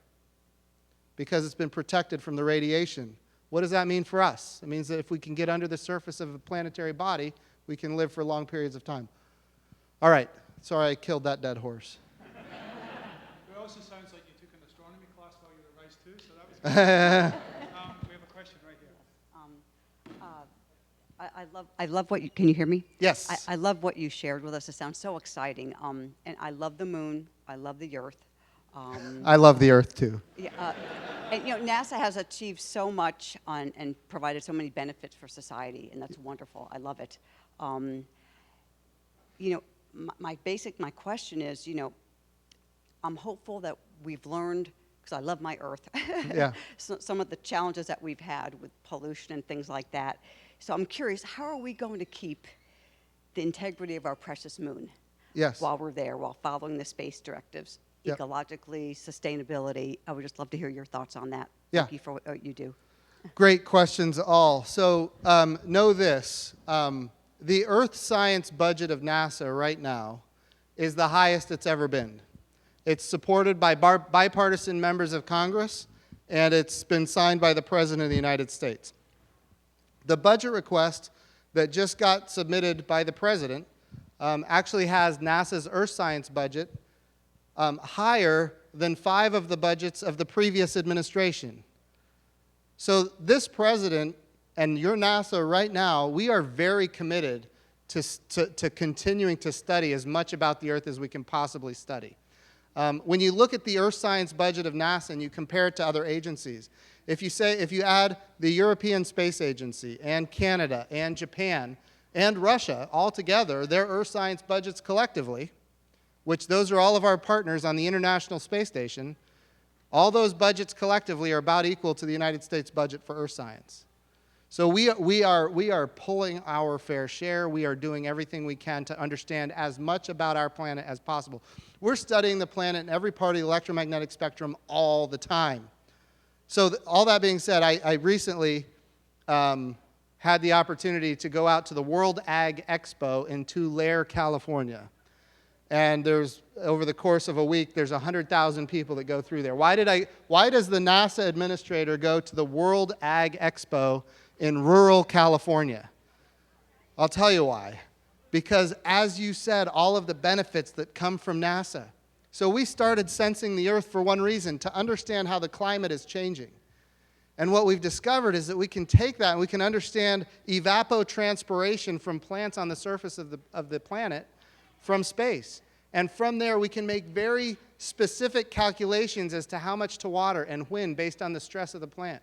Speaker 2: because it's been protected from the radiation. What does that mean for us? It means that if we can get under the surface of a planetary body, we can live for long periods of time. All right. Sorry I killed that dead horse.
Speaker 1: It also sounds like you took an astronomy class while you were at Rice too, so that was good. We have a question right here.
Speaker 4: I love what you, can you hear me?
Speaker 2: Yes.
Speaker 4: I love what you shared with us. It sounds so exciting. And I love the moon. I love the Earth.
Speaker 2: I love the Earth too.
Speaker 4: Yeah, and NASA has achieved so much and provided so many benefits for society, and that's wonderful. I love it. My question is, I'm hopeful that we've learned, because I love my Earth,
Speaker 2: Yeah.
Speaker 4: some of the challenges that we've had with pollution and things like that. So I'm curious, how are we going to keep the integrity of our precious moon
Speaker 2: Yes.
Speaker 4: while we're there, while following the space directives,
Speaker 2: Yep.
Speaker 4: ecologically, sustainability? I would just love to hear your thoughts on that.
Speaker 2: Yeah.
Speaker 4: Thank you for what you do.
Speaker 2: Great questions all. So know this. The Earth science budget of NASA right now is the highest it's ever been. It's supported by bipartisan members of Congress, and it's been signed by the President of the United States. The budget request that just got submitted by the President actually has NASA's Earth science budget higher than 5 of the budgets of the previous administration. So this President and your NASA right now, we are very committed to continuing to study as much about the Earth as we can possibly study. When you look at the Earth science budget of NASA and you compare it to other agencies, if you add the European Space Agency and Canada and Japan and Russia all together, their Earth science budgets collectively, which those are all of our partners on the International Space Station, all those budgets collectively are about equal to the United States budget for Earth science. So we are pulling our fair share. We are doing everything we can to understand as much about our planet as possible. We're studying the planet in every part of the electromagnetic spectrum all the time. So all that being said, I recently had the opportunity to go out to the World Ag Expo in Tulare, California. And over the course of a week, there's 100,000 people that go through there. Why does the NASA administrator go to the World Ag Expo in rural California? I'll tell you why. Because as you said, all of the benefits that come from NASA. So we started sensing the Earth for one reason, to understand how the climate is changing. And what we've discovered is that we can take that and we can understand evapotranspiration from plants on the surface of the planet from space. And from there, we can make very specific calculations as to how much to water and when based on the stress of the plant.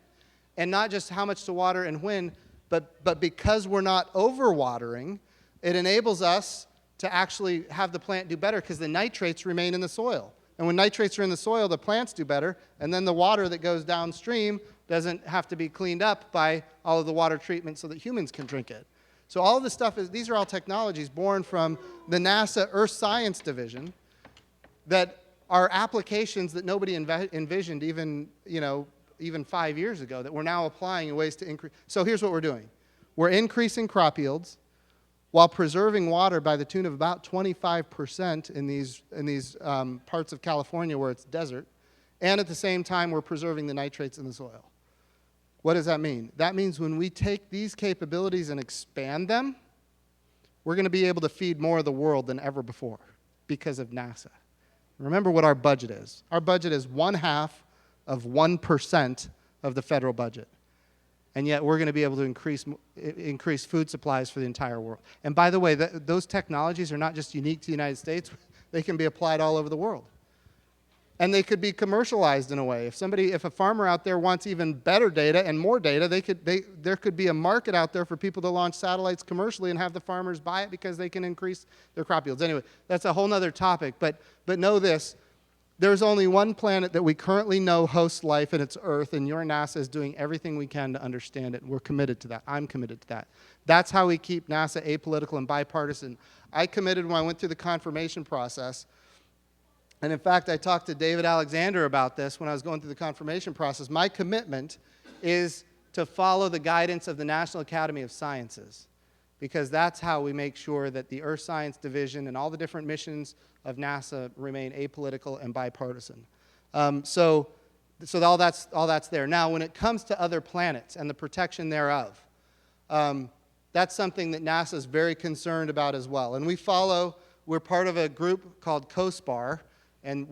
Speaker 2: And not just how much to water and when, but because we're not overwatering, it enables us to actually have the plant do better because the nitrates remain in the soil. And when nitrates are in the soil, the plants do better, and then the water that goes downstream doesn't have to be cleaned up by all of the water treatment so that humans can drink it. So all of this stuff these are all technologies born from the NASA Earth Science Division that are applications that nobody envisioned even 5 years ago that we're now applying in ways to increase. So here's what we're doing. We're increasing crop yields while preserving water by the tune of about 25% in these parts of California where it's desert. And at the same time, we're preserving the nitrates in the soil. What does that mean? That means when we take these capabilities and expand them, we're going to be able to feed more of the world than ever before because of NASA. Remember what our budget is. Our budget is 1/2 of 1% of the federal budget. And yet we're going to be able to increase food supplies for the entire world. And by the way, those technologies are not just unique to the United States. They can be applied all over the world. And they could be commercialized in a way. If a farmer out there wants even better data and more data, there could be a market out there for people to launch satellites commercially and have the farmers buy it because they can increase their crop yields. Anyway, that's a whole other topic. But know this, there's only one planet that we currently know hosts life, and it's Earth, and your NASA is doing everything we can to understand it. We're committed to that. I'm committed to that. That's how we keep NASA apolitical and bipartisan. I committed when I went through the confirmation process And in fact, I talked to David Alexander about this when I was going through the confirmation process. My commitment is to follow the guidance of the National Academy of Sciences, because that's how we make sure that the Earth Science Division and all the different missions of NASA remain apolitical and bipartisan. So all that's there. Now, when it comes to other planets and the protection thereof, that's something that NASA is very concerned about as well. And we're part of a group called COSPAR, and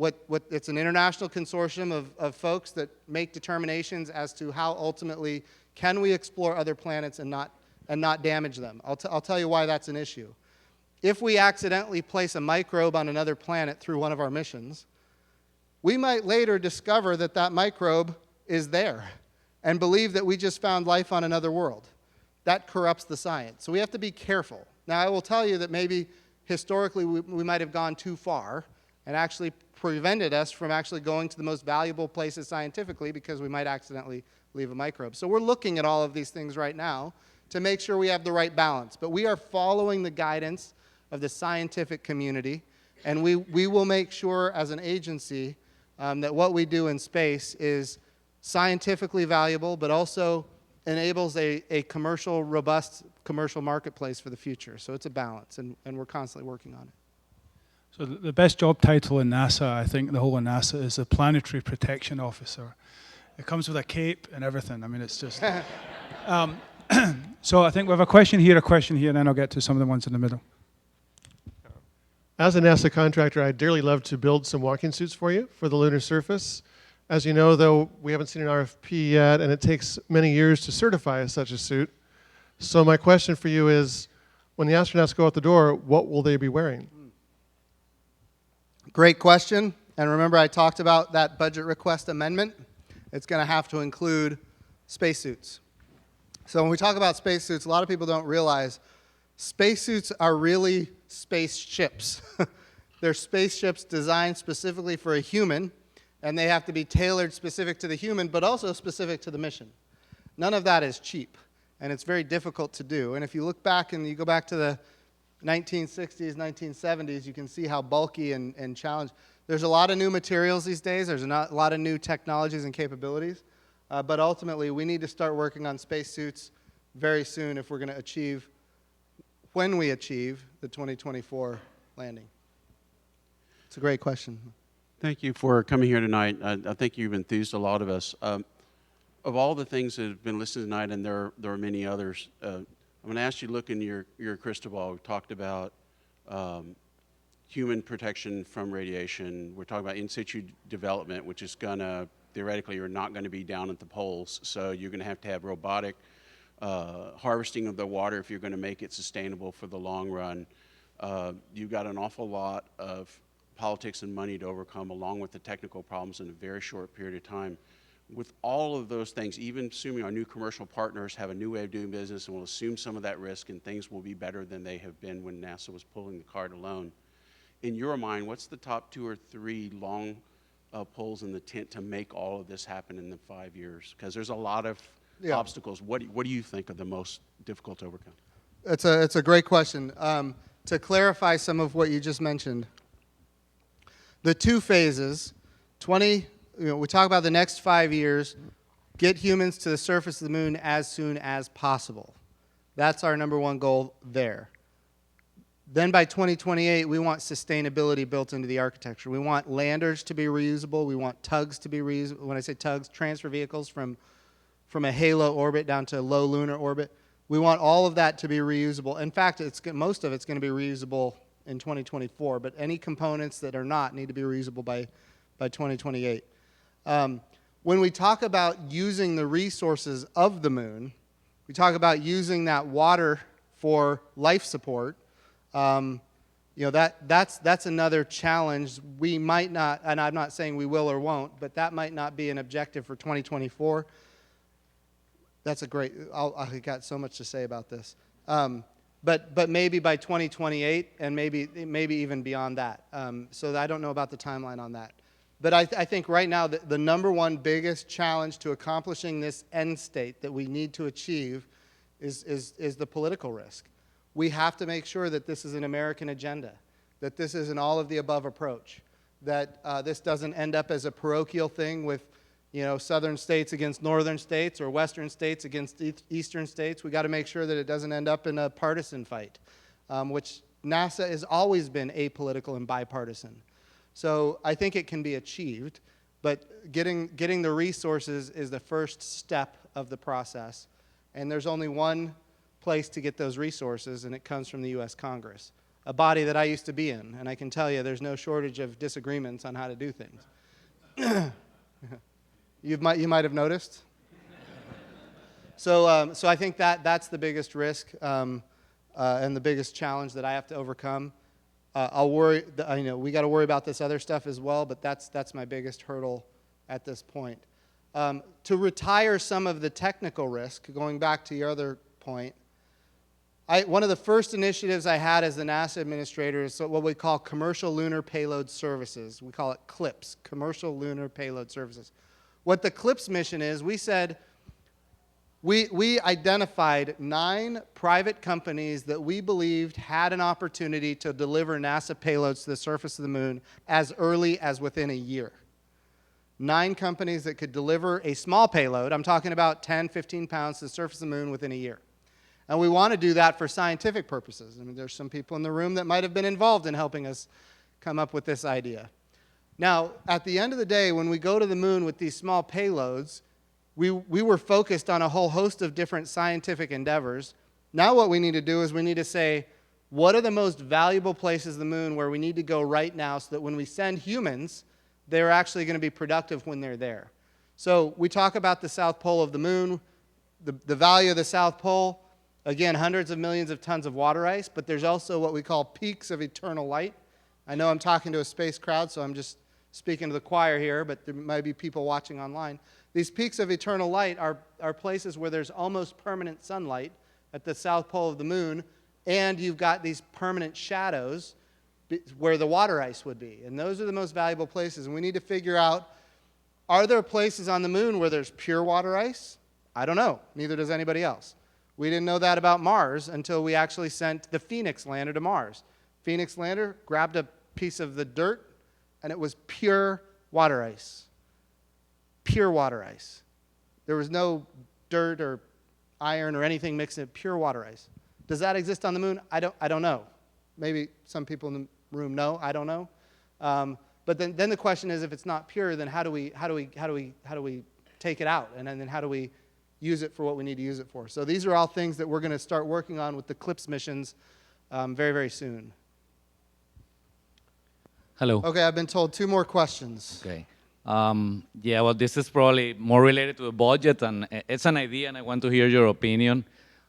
Speaker 2: it's an international consortium of folks that make determinations as to how ultimately can we explore other planets and not damage them. I'll tell you why that's an issue. If we accidentally place a microbe on another planet through one of our missions, we might later discover that that microbe is there and believe that we just found life on another world. That corrupts the science. So we have to be careful. Now, I will tell you that maybe historically we might have gone too far and actually prevented us from actually going to the most valuable places scientifically because we might accidentally leave a microbe. So we're looking at all of these things right now to make sure we have the right balance. But we are following the guidance of the scientific community, and we will make sure as an agency that what we do in space is scientifically valuable, but also enables a commercial, robust commercial marketplace for the future. So it's a balance, and we're constantly working on it.
Speaker 1: So the best job title in NASA, I think the whole of NASA, is the Planetary Protection Officer. It comes with a cape and everything. I mean, it's just... So I think we have a question here, and then I'll get to some of the ones in the middle.
Speaker 5: As a NASA contractor, I'd dearly love to build some walking suits for you for the lunar surface. As you know, though, we haven't seen an RFP yet, and it takes many years to certify such a suit. So my question for you is, when the astronauts go out the door, what will they be wearing?
Speaker 2: Great question. And remember, I talked about that budget request amendment. It's going to have to include spacesuits. So when we talk about spacesuits, a lot of people don't realize spacesuits are really spaceships. They're spaceships designed specifically for a human, and they have to be tailored specific to the human, but also specific to the mission. None of that is cheap, and it's very difficult to do. And if you look back and you go back to the 1960s, 1970s, you can see how bulky and challenged. There's a lot of new materials these days. There's a lot of new technologies and capabilities. But ultimately, we need to start working on spacesuits very soon if we're going to achieve, when we achieve, the 2024 landing. It's a great question.
Speaker 6: Thank you for coming here tonight. I think you've enthused a lot of us. Of all the things that have been listed tonight, and there are many others, I'm going to ask you to look in your crystal ball. We talked about human protection from radiation. We're talking about in situ development, which is going to, theoretically, you're not going to be down at the poles. So you're going to have robotic harvesting of the water if you're going to make it sustainable for the long run. You've got an awful lot of politics and money to overcome, along with the technical problems in a very short period of time. With all of those things, even assuming our new commercial partners have a new way of doing business and will assume some of that risk and things will be better than they have been when NASA was pulling the card alone, in your mind, what's the top 2 or 3 long poles in the tent to make all of this happen in the 5 years? Because there's a lot of obstacles. What do you think are the most difficult to overcome?
Speaker 2: It's a great question. To clarify some of what you just mentioned, the 2 phases, we talk about the next 5 years, get humans to the surface of the moon as soon as possible. That's our number 1 goal there. Then by 2028, we want sustainability built into the architecture. We want landers to be reusable. We want tugs to be reusable. When I say tugs, transfer vehicles from a halo orbit down to a low lunar orbit. We want all of that to be reusable. In fact, most of it's going to be reusable in 2024, but any components that are not need to be reusable by 2028. When we talk about using the resources of the moon, we talk about using that water for life support. That's another challenge. We might not, and I'm not saying we will or won't, but that might not be an objective for 2024. That's a great, I got so much to say about this. But maybe by 2028 and maybe even beyond that. So I don't know about the timeline on that. But I think right now the number 1 biggest challenge to accomplishing this end state that we need to achieve is the political risk. We have to make sure that this is an American agenda, that this is an all-of-the-above approach, that this doesn't end up as a parochial thing with, southern states against northern states or western states against eastern states. We got to make sure that it doesn't end up in a partisan fight, which NASA has always been apolitical and bipartisan. So I think it can be achieved, but getting the resources is the first step of the process. And there's only one place to get those resources, and it comes from the U.S. Congress, a body that I used to be in. And I can tell you there's no shortage of disagreements on how to do things. You might have noticed. So I think that's the biggest risk and the biggest challenge that I have to overcome. I'll worry. We got to worry about this other stuff as well, but that's my biggest hurdle at this point. To retire some of the technical risk, going back to your other point, one of the first initiatives I had as the NASA administrator is what we call Commercial Lunar Payload Services. We call it CLPS, Commercial Lunar Payload Services. What the CLPS mission is, we said, we identified 9 private companies that we believed had an opportunity to deliver NASA payloads to the surface of the moon as early as within a year. 9 companies that could deliver a small payload, I'm talking about 10, 15 pounds, to the surface of the moon within a year. And we want to do that for scientific purposes. I mean, there's some people in the room that might have been involved in helping us come up with this idea. Now, at the end of the day, when we go to the moon with these small payloads, we were focused on a whole host of different scientific endeavors. Now what we need to do is we need to say, what are the most valuable places on the moon where we need to go right now so that when we send humans, they're actually going to be productive when they're there. So we talk about the South Pole of the moon, the value of the South Pole, again, hundreds of millions of tons of water ice, but there's also what we call peaks of eternal light. I know I'm talking to a space crowd, so I'm just speaking to the choir here, but there might be people watching online. These peaks of eternal light are places where there's almost permanent sunlight at the South Pole of the moon, and you've got these permanent shadows where the water ice would be. And those are the most valuable places. And we need to figure out, are there places on the moon where there's pure water ice? I don't know. Neither does anybody else. We didn't know that about Mars until we actually sent the Phoenix lander to Mars. Phoenix lander grabbed a piece of the dirt, and it was pure water ice. Pure water ice. There was no dirt or iron or anything mixed in, pure water ice. Does that exist on the moon? I don't know. Maybe some people in the room know. I don't know. But then the question is, if it's not pure, then how do we take it out, and then how do we use it for what we need to use it for? So these are all things that we're going to start working on with the CLPS missions very, very soon.
Speaker 7: Hello.
Speaker 2: Okay, I've been told 2 more questions.
Speaker 7: Okay. Yeah, well, this is probably more related to the budget, and it's an idea, and I want to hear your opinion.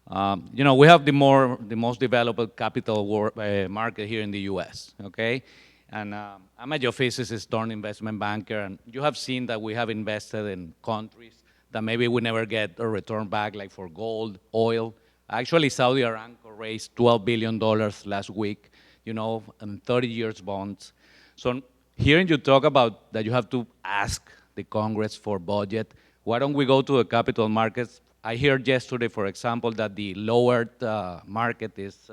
Speaker 7: We have the most developed capital market here in the U.S., okay? And I'm a geophysicist turned investment banker, and you have seen that we have invested in countries that maybe we never get a return back, like for gold, oil. Actually, Saudi Aramco raised $12 billion last week, and 30 years bonds. So hearing you talk about that you have to ask the Congress for budget, why don't we go to the capital markets? I heard yesterday, for example, that the lowered market is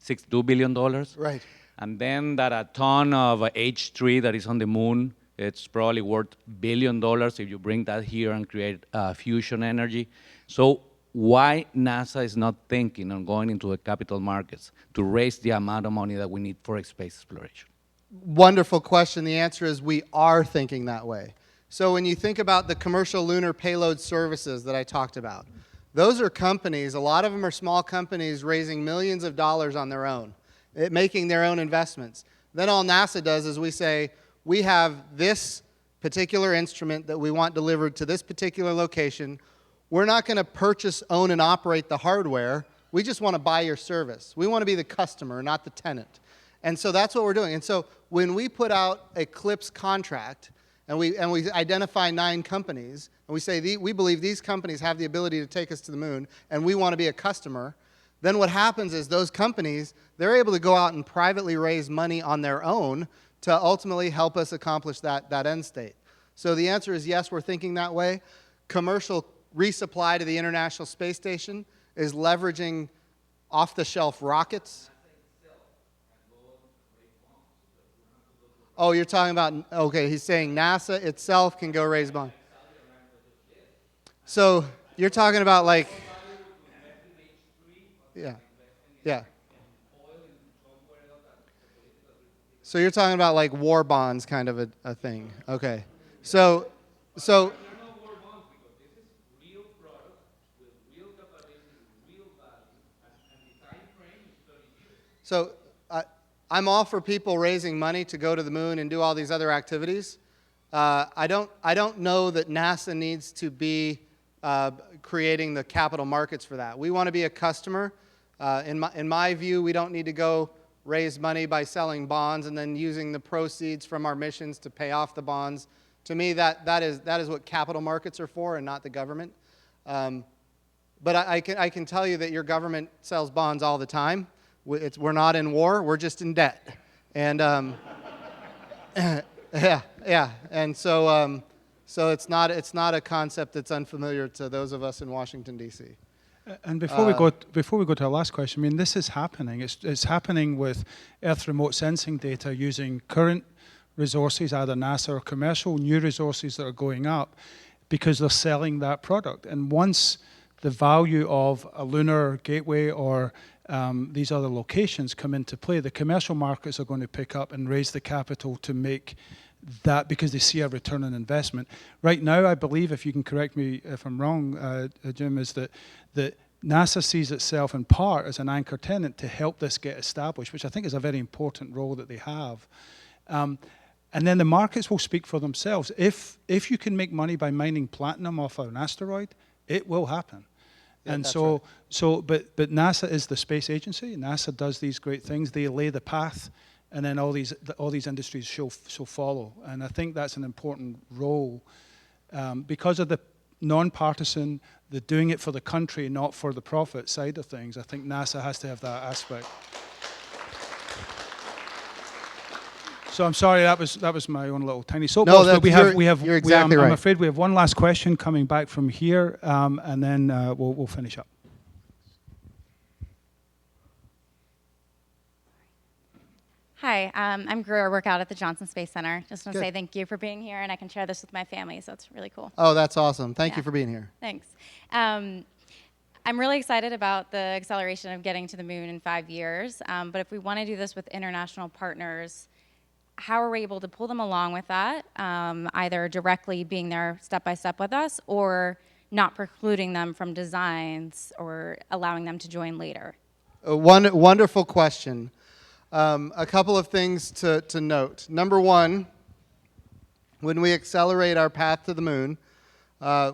Speaker 7: $62 billion.
Speaker 2: Right.
Speaker 7: And then that a ton of H3 that is on the moon, it's probably worth $1 billion if you bring that here and create fusion energy. So why NASA is not thinking on going into the capital markets to raise the amount of money that we need for space exploration?
Speaker 2: Wonderful question. The answer is we are thinking that way. So when you think about the commercial lunar payload services that I talked about, those are companies, a lot of them are small companies raising millions of dollars on their own, making their own investments. Then all NASA does is we say, we have this particular instrument that we want delivered to this particular location. We're not going to purchase, own, and operate the hardware. We just want to buy your service. We want to be the customer, not the tenant. And so that's what we're doing. And so when we put out a CLPS contract and we identify 9 companies and we say we believe these companies have the ability to take us to the moon and we want to be a customer, then what happens is those companies, they're able to go out and privately raise money on their own to ultimately help us accomplish that end state. So the answer is yes, we're thinking that way. Commercial resupply to the International Space Station is leveraging off-the-shelf rockets. Oh, you're talking about, okay, he's saying NASA itself can go raise money. So you're talking about like, yeah, yeah. So you're talking about like war bonds kind of a thing. Okay. So, so I'm all for people raising money to go to the moon and do all these other activities. I don't know that NASA needs to be creating the capital markets for that. We want to be a customer. In my view, we don't need to go raise money by selling bonds and then using the proceeds from our missions to pay off the bonds. To me, that is what capital markets are for and not the government. But I can tell you that your government sells bonds all the time. We're not in war. We're just in debt. And yeah. And so it's not a concept that's unfamiliar to those of us in Washington, D.C.
Speaker 1: And before we go to our last question, I mean, this is happening. It's happening with Earth remote sensing data using current resources, either NASA or commercial, new resources that are going up because they're selling that product. And once the value of a lunar gateway or these other locations come into play, the commercial markets are going to pick up and raise the capital to make that because they see a return on investment. Right now, I believe, if you can correct me if I'm wrong, Jim, is that NASA sees itself in part as an anchor tenant to help this get established, which I think is a very important role that they have. And then the markets will speak for themselves. If you can make money by mining platinum off of an asteroid, it will happen. Yeah, and but NASA is the space agency. NASA does these great things. They lay the path, and then all these industries shall follow. And I think that's an important role because of the non-partisan, the doing it for the country, not for the profit side of things. I think NASA has to have that aspect. So I'm sorry, that was my own little tiny soapbox.
Speaker 2: No,
Speaker 1: but
Speaker 2: you're exactly right.
Speaker 1: I'm afraid we have one last question coming back from here, and then we'll finish up.
Speaker 8: Hi, I'm Greer. I work out at the Johnson Space Center. Just want to say thank you for being here, and I can share this with my family, so it's really cool.
Speaker 2: Oh, that's awesome. Thank you for being here.
Speaker 8: Thanks. I'm really excited about the acceleration of getting to the moon in 5 years, but if we want to do this with international partners, how are we able to pull them along with that, either directly being there step by step with us or not precluding them from designs or allowing them to join later?
Speaker 2: A wonderful question. A couple of things to note. Number one, when we accelerate our path to the moon,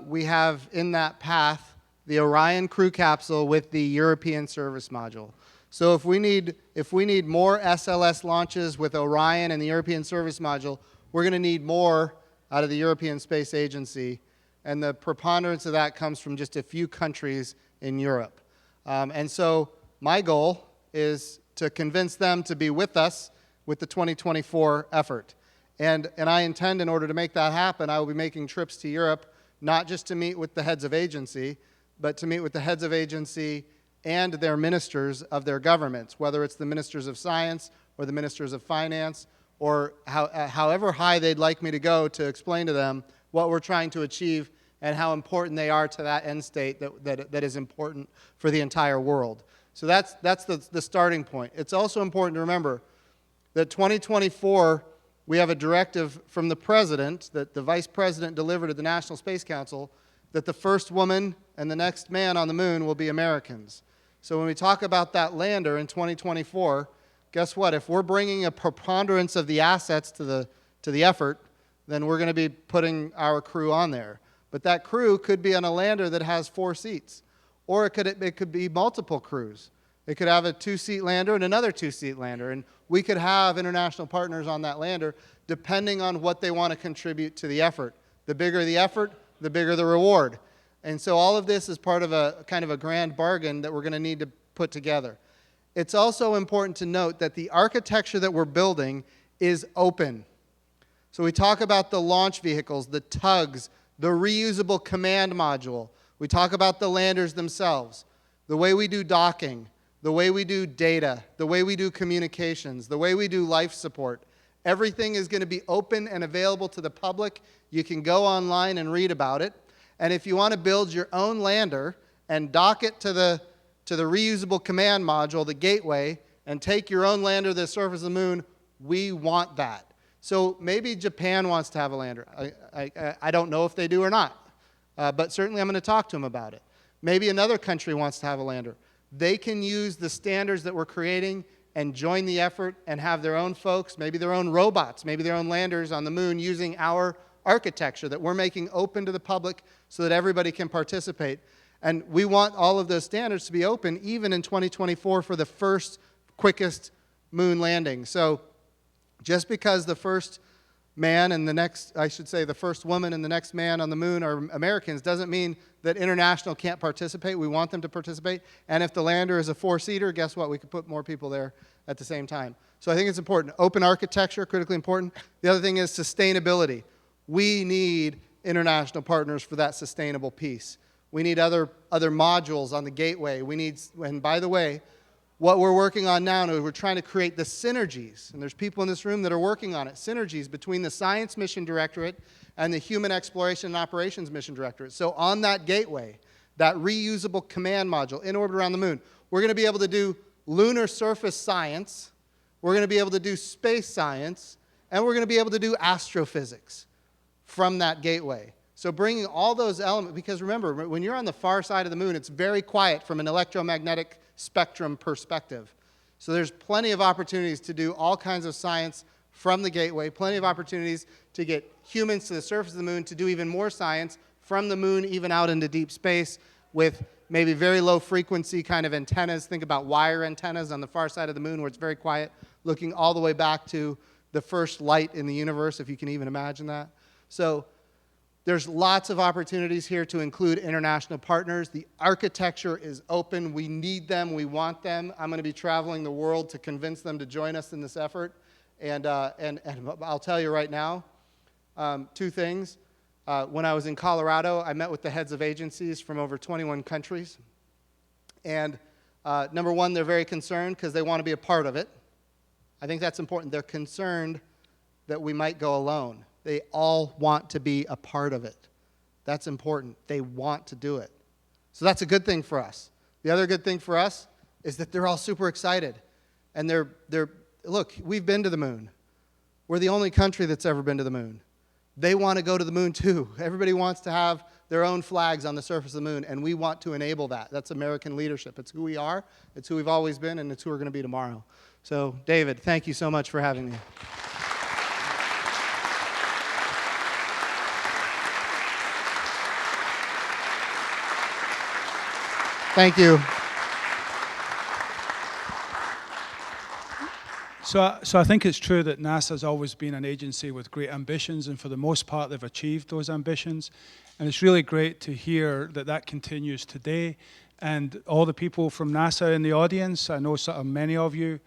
Speaker 2: we have in that path the Orion crew capsule with the European service module. So if we need more SLS launches with Orion and the European service module, we're going to need more out of the European Space Agency, and the preponderance of that comes from just a few countries in Europe. And so my goal is to convince them to be with us with the 2024 effort. And I intend, in order to make that happen, I will be making trips to Europe, not just to meet with the heads of agency, but to meet with the heads of agency and their ministers of their governments, whether it's the ministers of science or the ministers of finance, or however high they'd like me to go to explain to them what we're trying to achieve and how important they are to that end state that is important for the entire world. So that's the starting point. It's also important to remember that 2024, we have a directive from the president that the vice president delivered at the National Space Council that the first woman and the next man on the moon will be Americans. So when we talk about that lander in 2024, guess what? If we're bringing a preponderance of the assets to the effort, then we're going to be putting our crew on there. But that crew could be on a lander that has 4 seats, or it could be multiple crews. It could have a 2-seat lander and another 2-seat lander, and we could have international partners on that lander depending on what they want to contribute to the effort. The bigger the effort, the bigger the reward. And so all of this is part of a kind of a grand bargain that we're going to need to put together. It's also important to note that the architecture that we're building is open. So we talk about the launch vehicles, the tugs, the reusable command module. We talk about the landers themselves, the way we do docking, the way we do data, the way we do communications, the way we do life support. Everything is going to be open and available to the public. You can go online and read about it. And if you want to build your own lander and dock it to the reusable command module, the gateway, and take your own lander to the surface of the moon, we want that. So maybe Japan wants to have a lander. I don't know if they do or not, but certainly I'm going to talk to them about it. Maybe another country wants to have a lander. They can use the standards that we're creating and join the effort and have their own folks, maybe their own robots, maybe their own landers on the moon using our architecture that we're making open to the public so that everybody can participate. And we want all of those standards to be open even in 2024 for the first, quickest moon landing. So just because the first man and the next, I should say the first woman and the next man on the moon are Americans doesn't mean that international can't participate. We want them to participate. And if the lander is a 4-seater, guess what? We could put more people there at the same time. So I think it's important. Open architecture, critically important. The other thing is sustainability. We need international partners for that sustainable piece. We need other modules on the gateway. We need, and by the way, what we're working on now is we're trying to create the synergies, and there's people in this room that are working on it, synergies between the Science Mission Directorate and the Human Exploration and Operations Mission Directorate. So on that gateway, that reusable command module in orbit around the moon, we're going to be able to do lunar surface science, we're going to be able to do space science, and we're going to be able to do astrophysics from that gateway. So bringing all those elements, because remember, when you're on the far side of the moon, it's very quiet from an electromagnetic spectrum perspective. So there's plenty of opportunities to do all kinds of science from the gateway, plenty of opportunities to get humans to the surface of the moon to do even more science from the moon even out into deep space with maybe very low frequency kind of antennas. Think about wire antennas on the far side of the moon where it's very quiet, looking all the way back to the first light in the universe, if you can even imagine that. So there's lots of opportunities here to include international partners. The architecture is open. We need them. We want them. I'm going to be traveling the world to convince them to join us in this effort. And I'll tell you right now, 2 things. When I was in Colorado, I met with the heads of agencies from over 21 countries. And number one, they're very concerned because they want to be a part of it. I think that's important. They're concerned that we might go alone. They all want to be a part of it. That's important. They want to do it. So that's a good thing for us. The other good thing for us is that they're all super excited. And look, we've been to the moon. We're the only country that's ever been to the moon. They want to go to the moon too. Everybody wants to have their own flags on the surface of the moon, and we want to enable that. That's American leadership. It's who we are, it's who we've always been, and it's who we're going to be tomorrow. So, David, thank you so much for having me. Thank you.
Speaker 1: So I think it's true that NASA's always been an agency with great ambitions, and for the most part, they've achieved those ambitions. And it's really great to hear that that continues today. And all the people from NASA in the audience, I know sort of many of you,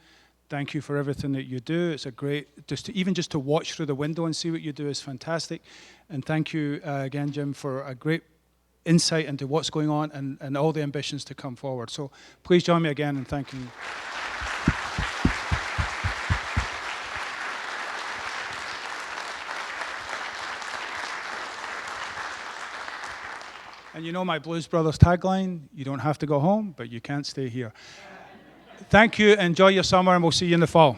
Speaker 1: thank you for everything that you do. It's a great, even just to watch through the window and see what you do is fantastic. And thank you again, Jim, for a great insight into what's going on and all the ambitions to come forward. So please join me again in thanking you. And you know my Blues Brothers tagline, you don't have to go home, but you can't stay here. Thank you, enjoy your summer, and we'll see you in the fall.